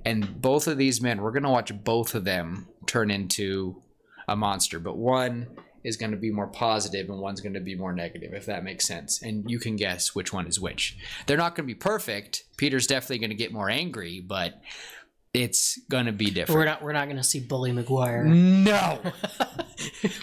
And both of these men, we're going to watch both of them turn into a monster, but one is going to be more positive and one's going to be more negative, if that makes sense. And you can guess which one is which. They're not going to be perfect. Peter's definitely going to get more angry, but it's going to be different.
We're not going to see Bully McGuire.
No.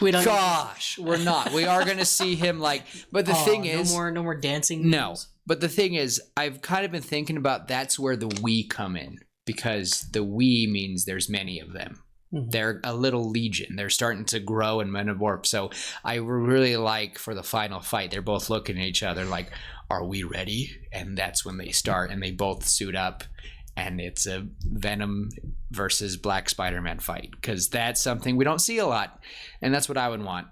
We don't.
Gosh, we're not. We are going to see him like, but the thing is,
no more dancing.
No.
Moves.
But the thing is, I've kind of been thinking about that's where the we come in, because the we means there's many of them. They're a little legion. They're starting to grow and metamorph. So I really like for the final fight, they're both looking at each other like, are we ready? And that's when they start, and they both suit up, and it's a Venom versus Black Spider-Man fight, because that's something we don't see a lot, and that's what I would want.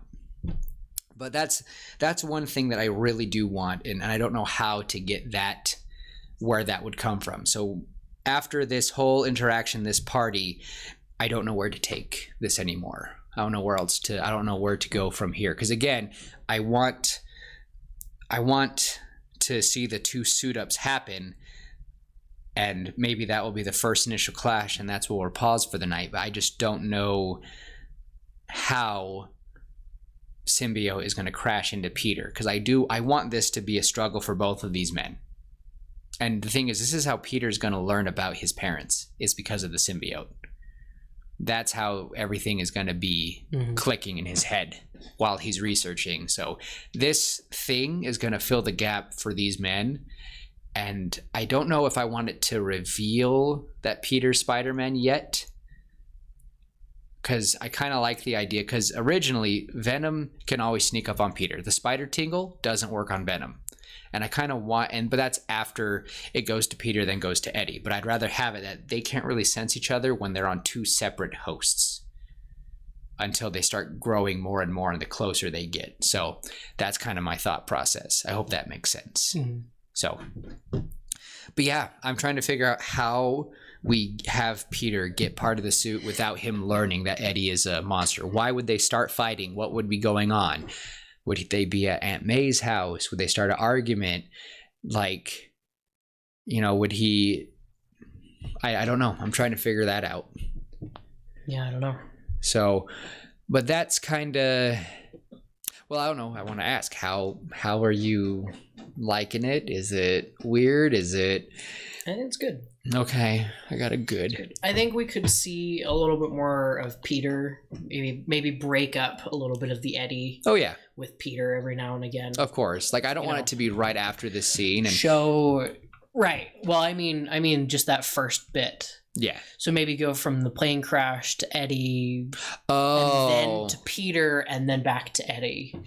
But that's one thing that I really do want, and I don't know how to get that, where that would come from. So after this whole interaction, this party, I don't know where to take this anymore. I don't know where to go from here. Because again, I want to see the two suit-ups happen, and maybe that will be the first initial clash, and that's where we'll pause for the night. But I just don't know how Symbiote is going to crash into Peter, because I want this to be a struggle for both of these men. And the thing is, this is how Peter's going to learn about his parents, is because of the symbiote. That's how everything is going to be clicking in his head while he's researching. So this thing is going to fill the gap for these men. And I don't know if I want it to reveal that Peter's Spider-Man yet, because I kind of like the idea, because originally Venom can always sneak up on Peter. The spider tingle doesn't work on Venom. And I kind of want, but that's after it goes to Peter, then goes to Eddie. But I'd rather have it that they can't really sense each other when they're on two separate hosts until they start growing more and more, and the closer they get. So that's kind of my thought process. I hope that makes sense. So, but yeah, I'm trying to figure out how we have Peter get part of the suit without him learning that Eddie is a monster. Why would they start fighting? What would be going on? Would they be at Aunt May's house? Would they start an argument? Like, would he... I don't know. I'm trying to figure that out.
Yeah, I don't know.
So, but that's kind of... Well, I don't know. I want to ask, how are you liking it? Is it weird? Is it...
I think it's good.
Okay, I got a good.
I think we could see a little bit more of Peter, maybe break up a little bit of the Eddie.
Oh yeah,
with Peter every now and again.
Of course, like I don't want it to be right after this scene and
show. Right. Well, I mean, just that first bit.
Yeah.
So maybe go from the plane crash to Eddie, and then to Peter, and then back to Eddie,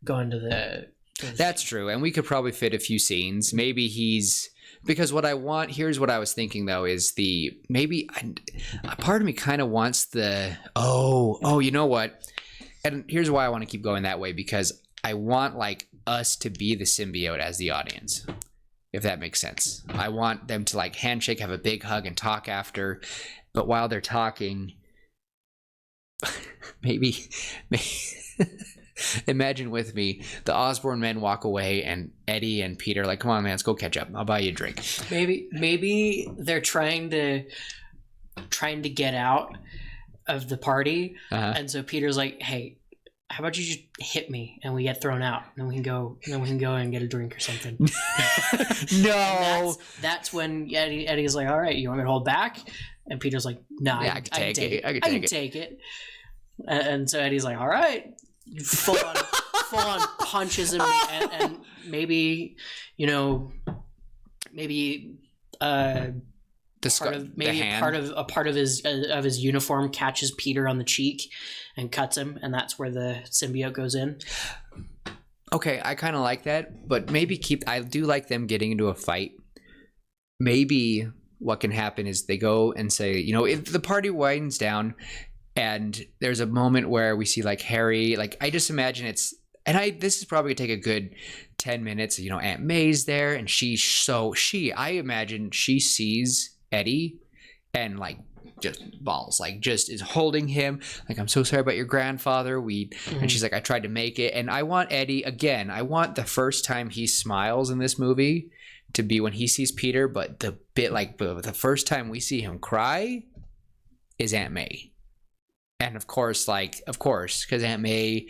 going to the.
That's true, and we could probably fit a few scenes. Maybe he's. Because what I want, here's what I was thinking though, is a part of me kind of wants you know what? And here's why I want to keep going that way, because I want like us to be the symbiote as the audience, if that makes sense. I want them to like handshake, have a big hug, and talk after. But while they're talking, maybe imagine with me, the Osborn men walk away, and Eddie and Peter are like, come on, man, let's go catch up. I'll buy you a drink.
Maybe they're trying to get out of the party, and so Peter's like, hey, how about you just hit me and we get thrown out, and then we can go and get a drink or something.
No.
That's when Eddie's like, all right, you want me to hold back? And Peter's like, no, I can take it. And so Eddie's like, all right. Full on punches him, and maybe part of his uniform catches Peter on the cheek and cuts him, and that's where the symbiote goes in.
Okay, I kind of like that, but maybe I do like them getting into a fight. Maybe what can happen is they go and say, if the party winds down. And there's a moment where we see like Harry, like I just imagine this is probably gonna take a good 10 minutes. Aunt May's there, and I imagine she sees Eddie and like just balls, like just is holding him. Like, I'm so sorry about your grandfather. And she's like, I tried to make it. And I want Eddie again. I want the first time he smiles in this movie to be when he sees Peter, but the first time we see him cry is Aunt May. And of course, because Aunt May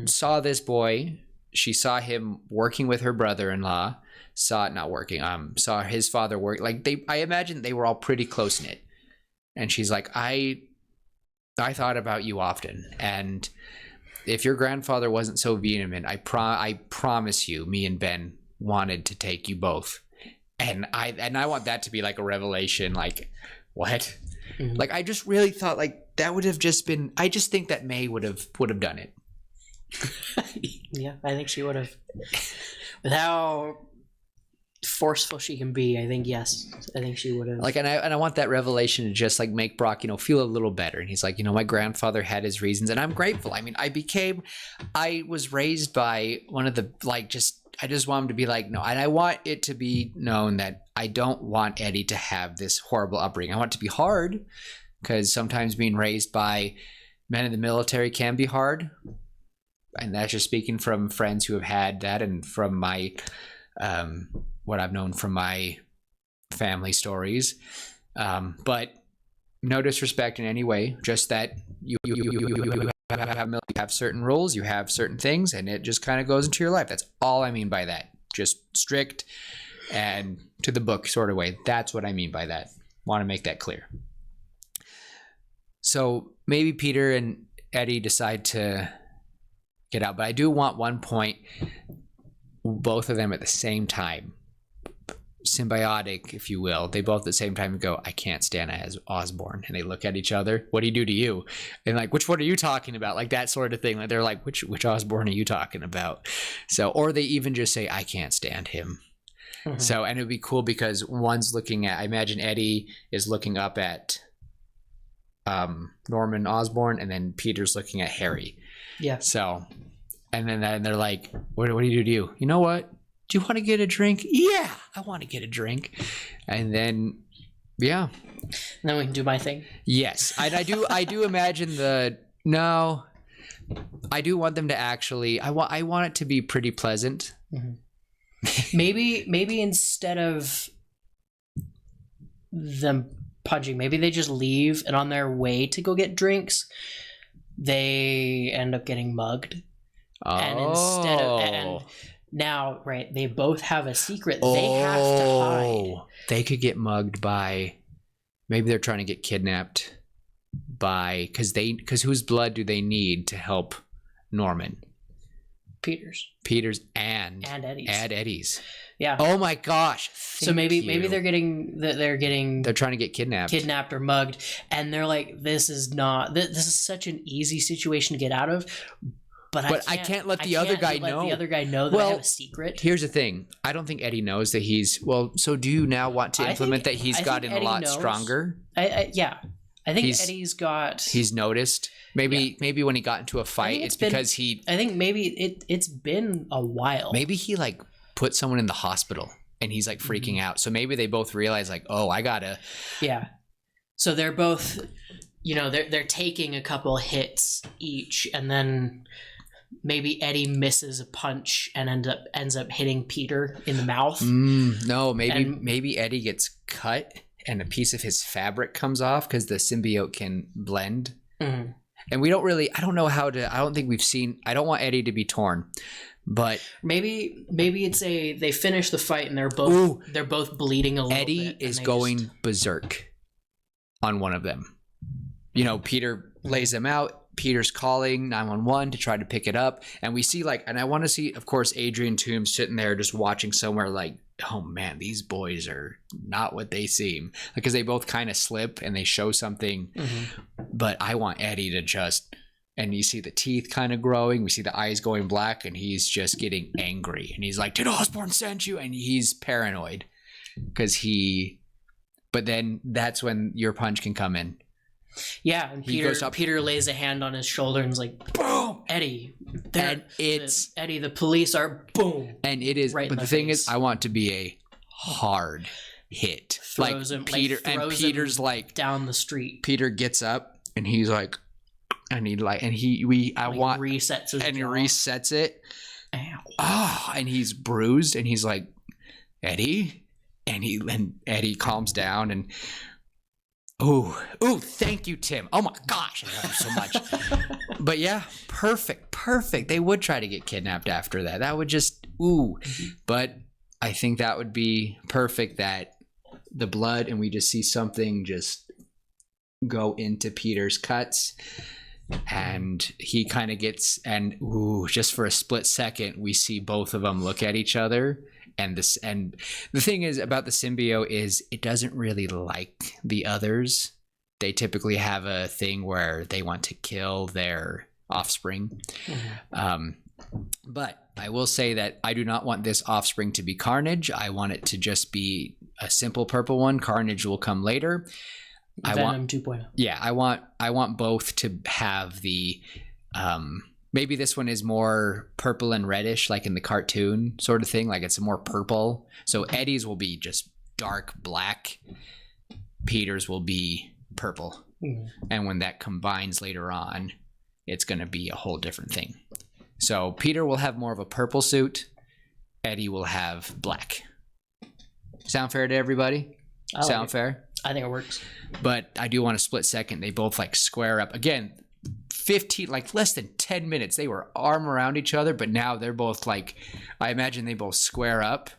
saw this boy, she saw him working with her brother-in-law, saw his father work. Like I imagine they were all pretty close knit. And she's like, I thought about you often. And if your grandfather wasn't so vehement, I promise you, me and Ben wanted to take you both. And I want that to be like a revelation. Like, what?
Mm-hmm.
Like, I just really thought like that would have just been. I just think that May would have done it.
Yeah, I think she would have. With how forceful she can be, I think yes. I think she would have.
Like, and I want that revelation to just like make Brock, feel a little better. And he's like, my grandfather had his reasons, and I'm grateful. I mean, I was raised by one of the I just want him to be like, no, and I want it to be known that I don't want Eddie to have this horrible upbringing. I want it to be hard, because sometimes being raised by men in the military can be hard. And that's just speaking from friends who have had that, and from my, what I've known from my family stories. But no disrespect in any way, just that you have certain rules, you have certain things, and it just kind of goes into your life. That's all I mean by that. Just strict and to the book sort of way. That's what I mean by that. Want to make that clear. So maybe Peter and Eddie decide to get out, but I do want one point, both of them at the same time, symbiotic, if you will. They both at the same time go, I can't stand as Osborn. And they look at each other. What do you do to you? And like, which one are you talking about? Like that sort of thing. Like they're like, which Osborn are you talking about? So, or they even just say, I can't stand him. Mm-hmm. So, and it would be cool because one's looking at, I imagine Eddie is looking up at Norman Osborn, and then Peter's looking at Harry.
Yeah.
So, and then they're like, what do you do to you? You know what? Do you want to get a drink? Yeah, I want to get a drink. And then, yeah.
And then we can do my thing.
Yes. I do imagine no, I do want them to actually, I want it to be pretty pleasant.
Mm-hmm. Maybe instead of them punching, maybe they just leave, and on their way to go get drinks, they end up getting mugged.
Oh.
And now, right, they both have a secret they have to hide.
They could get mugged by, maybe they're trying to get kidnapped by, because whose blood do they need to help Norman?
Peter's
and Eddie's.
Yeah.
Oh my gosh.
So maybe they're
trying to get kidnapped
or mugged, and they're like, this is such an easy situation to get out of. But I can't let the other guy know. The other guy know that I have a secret.
Here's the thing. I don't think Eddie knows that he's So do you now want to implement that he's gotten a lot stronger?
Yeah. I think Eddie's got.
He's noticed. Maybe when he got into a fight, it's because he.
I think maybe it's been a while.
Maybe he like put someone in the hospital and he's like freaking out. So maybe they both realize like, oh, I gotta.
Yeah. So they're both, they're taking a couple hits each, and then maybe Eddie misses a punch and ends up hitting Peter in the mouth.
No, maybe Eddie gets cut and a piece of his fabric comes off because the symbiote can blend.
Mm-hmm.
And we don't really, I don't know how to, I don't think we've seen, I don't want Eddie to be torn, but
maybe it's they finish the fight and they're both bleeding a little bit.
Eddie is going berserk on one of them. Peter lays them out. Peter's calling 911 to try to pick it up. And we see and I want to see, of course, Adrian Toomes sitting there just watching somewhere like, oh man, these boys are not what they seem. Because they both kind of slip and they show something. Mm-hmm. But I want Eddie to just, and you see the teeth kind of growing. We see the eyes going black, and he's just getting angry. And he's like, did Osborn send you? And he's paranoid but then that's when your punch can come in.
Yeah, and Peter lays a hand on his shoulder and is like, boom, Eddie. Eddie, the police are boom.
And it is, right, but the thing is, I want to be a hard hit. Peter's like
down the street.
Peter gets up and he's like, resets his jaw. He resets it.
Ow.
Oh, and he's bruised and he's like, Eddie? And Eddie calms down and Oh, thank you, Tim. Oh my gosh, I love you so much. But yeah, perfect. They would try to get kidnapped after that. That would just, But I think that would be perfect, that the blood, and we just see something just go into Peter's cuts, and he kind of gets, and just for a split second, we see both of them look at each other. And the thing is about the symbiote is it doesn't really like the others. they typically have a thing where they want to kill their offspring. But I will say that I do not want this offspring to be Carnage. I want it to just be a simple purple one. Carnage will come later.
Venom 2.0.
Yeah, I want both to have the maybe this one is more purple and reddish, like in the cartoon sort of thing. Like it's more purple. So Eddie's will be just dark black. Peter's will be purple. And when that combines later on, it's going to be a whole different thing. So Peter will have more of a purple suit. Eddie will have black. Sound fair to everybody? Sound fair?
I think it works.
But I do want a split second. They both like square up. Again, 15, like less than 10 minutes. They were arm around each other, but now they're both like, I imagine they both square up.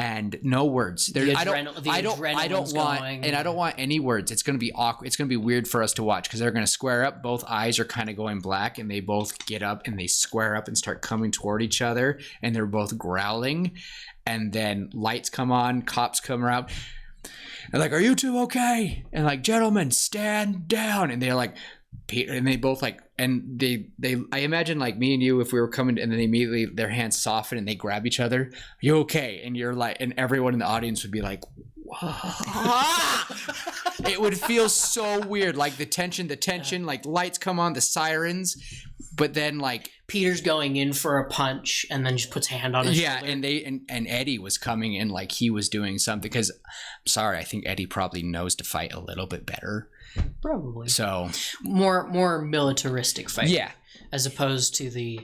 And no words. I don't want any words. It's going to be awkward. It's going to be weird for us to watch because they're going to square up. Both eyes are kind of going black, and they both get up and they square up and start coming toward each other, and they're both growling. And then lights come on, cops come around, and like, "Are you two okay?" And like, "Gentlemen, stand down." And they're like, Peter, and they both like, and they I imagine like me and you, if we were coming, and then immediately their hands soften and they grab each other. "Are you okay?" And you're like, and everyone in the audience would be like, it would feel so weird, like the tension, like lights come on, the sirens, but then like
Peter's going in for a punch and then just puts a hand on his shoulder.
And Eddie was coming in like he was doing something, because I think Eddie probably knows to fight a little bit better.
Probably.
So
more militaristic fighting.
Yeah.
As opposed to the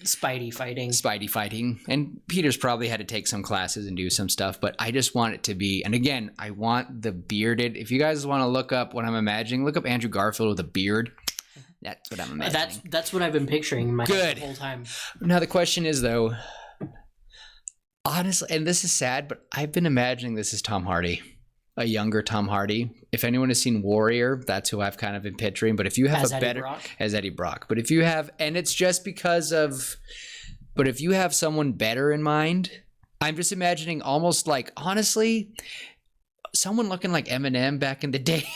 Spidey fighting. And Peter's probably had to take some classes and do some stuff, but I just want it to be, and again, I want the bearded. If you guys want to look up what I'm imagining, look up Andrew Garfield with a beard. That's what I'm imagining. That's what I've been picturing in my head the whole time.
Now the question is though, honestly, and this is sad, but I've been imagining this as Tom Hardy. A younger Tom Hardy. If anyone has seen Warrior, that's who I've kind of been picturing. But if you have as Eddie Brock, but if you have, and it's just because of, but if you have someone better in mind, I'm just imagining almost like, honestly, someone looking like Eminem back in the day.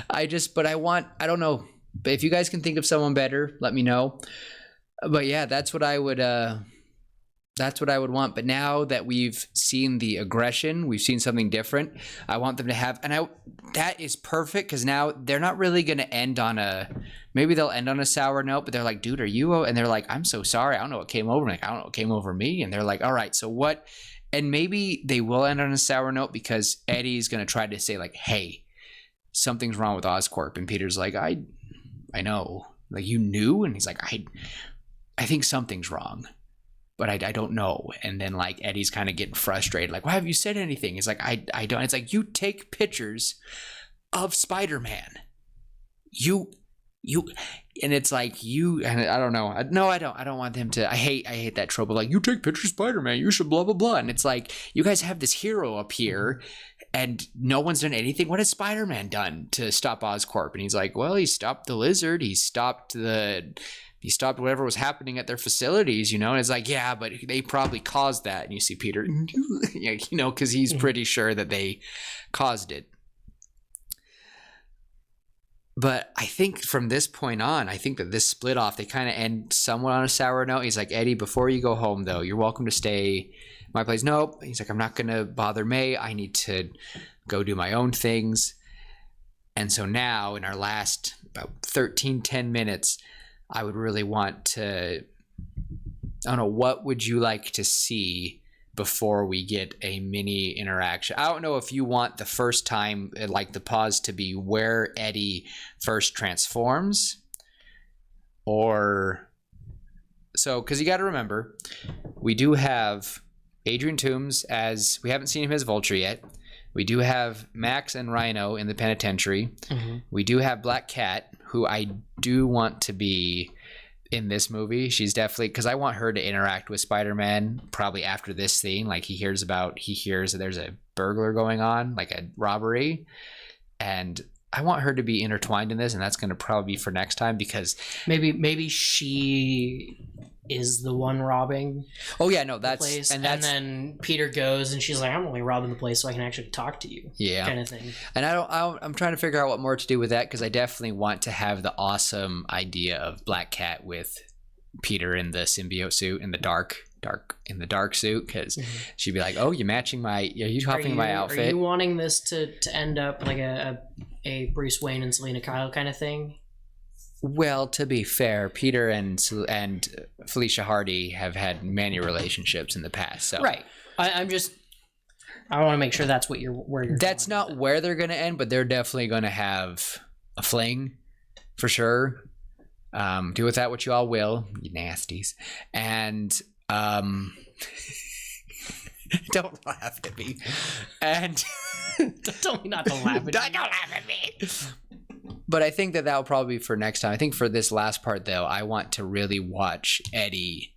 I don't know. But if you guys can think of someone better, let me know. But yeah, that's what I would want. But now that we've seen the aggression, we've seen something different, I want them to have, and that is perfect, because now they're not really going to end on maybe they'll end on a sour note, but they're like, "Dude, are you?" And they're like, "I'm so sorry. I don't know what came over me." Like, "I don't know what came over me." And they're like, "All right, so what?" And maybe they will end on a sour note because Eddie's going to try to say like, "Hey, something's wrong with Oscorp." And Peter's like, I know. Like, "You knew?" And he's like, I think something's wrong, but I don't know." And then like Eddie's kind of getting frustrated, like, "Why have you said anything?" He's like, I don't. It's like, you take pictures of Spider-Man. You, and it's like and I don't know. No, I don't want them to. I hate that trope of like, "You take pictures of Spider-Man, you should blah blah blah." And it's like, you guys have this hero up here, and no one's done anything. What has Spider-Man done to stop Oscorp? And he's like, "Well, he stopped the lizard. He stopped whatever was happening at their facilities, you know." And it's like, "Yeah, but they probably caused that." And you see Peter, because he's pretty sure that they caused it. But I think from this point on, I think that this split off, they kind of end somewhat on a sour note. He's like, "Eddie, before you go home, though, you're welcome to stay at my place." "Nope." He's like, "I'm not going to bother May. I need to go do my own things." And so now in our last about 10 minutes, I would really want to, I don't know, what would you like to see before we get a mini interaction? I don't know if you want the first time, like the pause to be where Eddie first transforms, or so, because you got to remember, we do have Adrian Toomes as, we haven't seen him as Vulture yet. We do have Max and Rhino in the penitentiary. Mm-hmm. We do have Black Cat, who I do want to be in this movie. She's definitely, because I want her to interact with Spider-Man probably after this scene. Like he hears that there's a burglar going on, like a robbery, and I want her to be intertwined in this, and that's going to probably be for next time, because
maybe she is the one robbing.
Oh yeah, no,
that's place, and then Peter goes and she's like, I'm only robbing the place so I can actually talk to you.
Yeah,
kind of thing.
And I'm trying to figure out what more to do with that, because I definitely want to have the awesome idea of Black Cat with Peter in the symbiote suit in the dark suit, because she'd be like, oh, you're matching my, you copying my outfit.
Are you wanting this to end up like a Bruce Wayne and Selena Kyle kind of thing?
Well, to be fair, Peter and Felicia Hardy have had many relationships in the past. So
right, I want to make sure that's where you're.
That's not where they're going to end, but they're definitely going to have a fling, for sure. Do with that what you all will, you nasties, and don't laugh at me, and
tell me not to laugh at me.
Don't laugh at me. But I think that will probably be for next time. I think for this last part, though, I want to really watch Eddie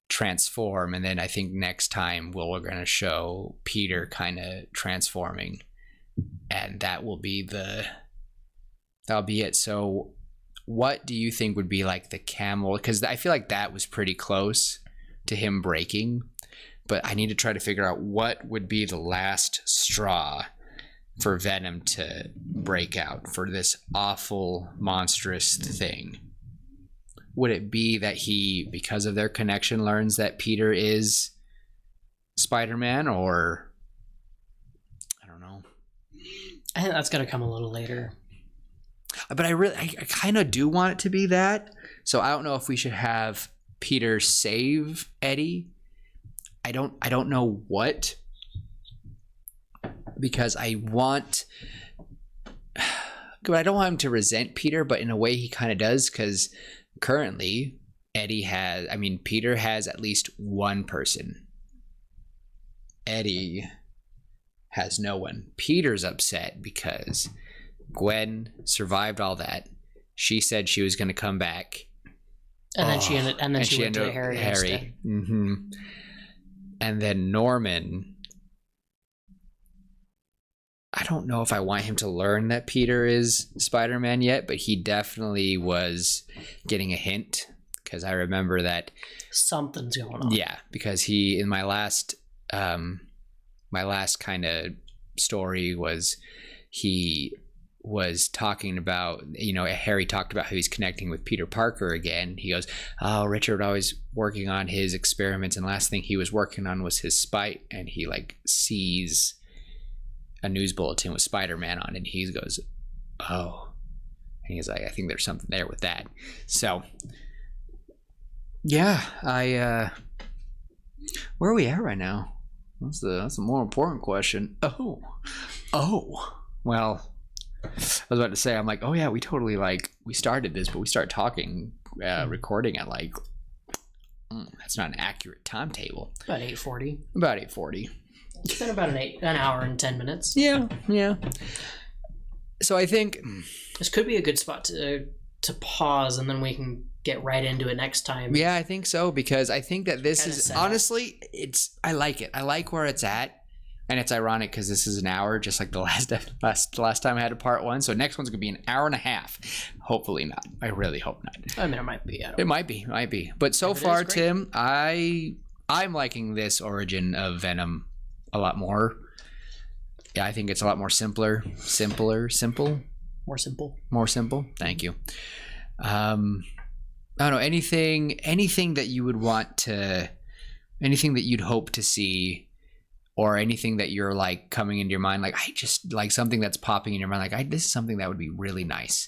transform. And then I think next time we're going to show Peter kind of transforming. And that'll be it. So what do you think would be like the camel? Because I feel like that was pretty close to him breaking. But I need to try to figure out what would be the last straw for Venom to break out for this awful, monstrous thing. Would it be that he, because of their connection, learns that Peter is Spider-Man, or I don't know.
I think that's gonna come a little later.
But I kind of do want it to be that. So I don't know if we should have Peter save Eddie. I don't know what. Because I don't want him to resent Peter, but in a way he kind of does, because currently Peter has at least one person. Eddie has no one. Peter's upset because Gwen survived all that. She said she was going to come back.
And then she went to Harry.
Mm-hmm. And then Norman, I don't know if I want him to learn that Peter is Spider-Man yet, but he definitely was getting a hint, because I remember that
something's going on.
Yeah, because he, in my last kind of story was, he was talking about, Harry talked about how he's connecting with Peter Parker again. He goes, oh, Richard always working on his experiments, and last thing he was working on was his spite, and he sees a news bulletin with Spider-Man on it, and he goes, oh, and he's like, I think there's something there with that. So yeah, where are we at right now? That's a more important question. Oh well, I was about to say, I'm like, oh yeah, we totally we started this, but we started talking recording at that's not an accurate timetable.
About 8:40. It's been about an hour and 10 minutes.
Yeah. So I think
this could be a good spot to pause, and then we can get right into it next time.
Yeah, I think so, because I think that this is honestly, I like it. I like where it's at, and it's ironic because this is an hour, just like the last time I had a part one. So next one's gonna be an hour and a half. Hopefully not. I really hope not.
I mean, it might be.
It might be. But so far, Tim, I'm liking this origin of Venom a lot more. Yeah, I think it's a lot more simple. More simple. Thank you. I don't know, anything that you would want to, anything that you'd hope to see, or anything that you're coming into your mind, I just something that's popping in your mind, this is something that would be really nice.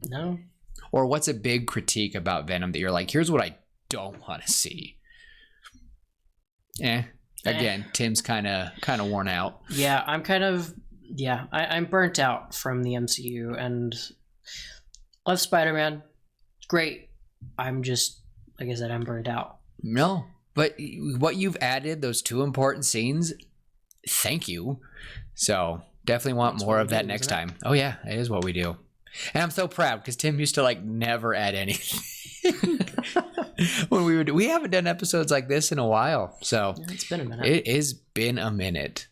No.
Or what's a big critique about Venom that you're here's what I don't want to see. Again, Tim's kind of worn out.
Yeah, I'm I'm burnt out from the MCU, and love Spider-Man. Great. I'm just, like I said, I'm burnt out.
No, but what you've added, those two important scenes, thank you. So definitely want more of that next time. Oh yeah, it is what we do. And I'm so proud, because Tim used to never add anything. When we haven't done episodes like this in a while, so
it's been a minute.
It has been a minute,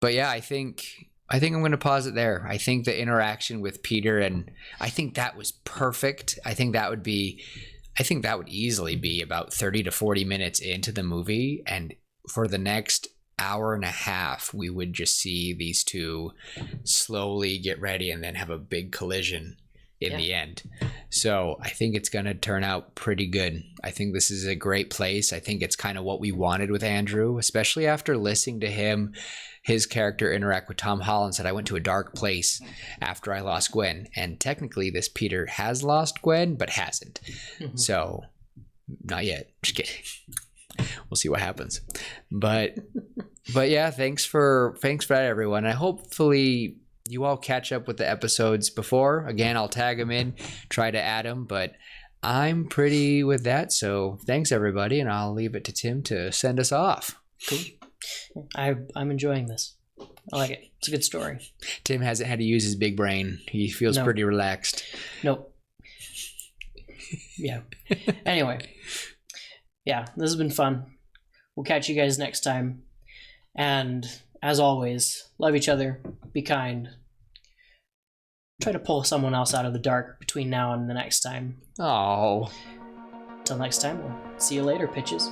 but yeah, I think I think I'm going to pause it there. I think the interaction with Peter, and I think that was perfect. I think that would easily be about 30 to 40 minutes into the movie. And for the next hour and a half, we would just see these two slowly get ready and then have a big collision in the end. So I think it's going to turn out pretty good. I think this is a great place. I think it's kind of what we wanted with Andrew, especially after listening to his character interact with Tom Holland. Said, I went to a dark place after I lost Gwen. And technically this Peter has lost Gwen, but hasn't. Mm-hmm. So not yet. Just kidding. We'll see what happens. But yeah, thanks for that, everyone. And hopefully you all catch up with the episodes before. Again, I'll tag them in, try to add them, but I'm pretty with that. So thanks, everybody, and I'll leave it to Tim to send us off.
Cool. I'm enjoying this. I like it. It's a good story.
Tim hasn't had to use his big brain. He feels pretty relaxed.
Nope. Yeah. Anyway. Yeah, this has been fun. We'll catch you guys next time. And as always, love each other, be kind. Try to pull someone else out of the dark between now and the next time.
Oh.
Till next time, we'll see you later, pitches.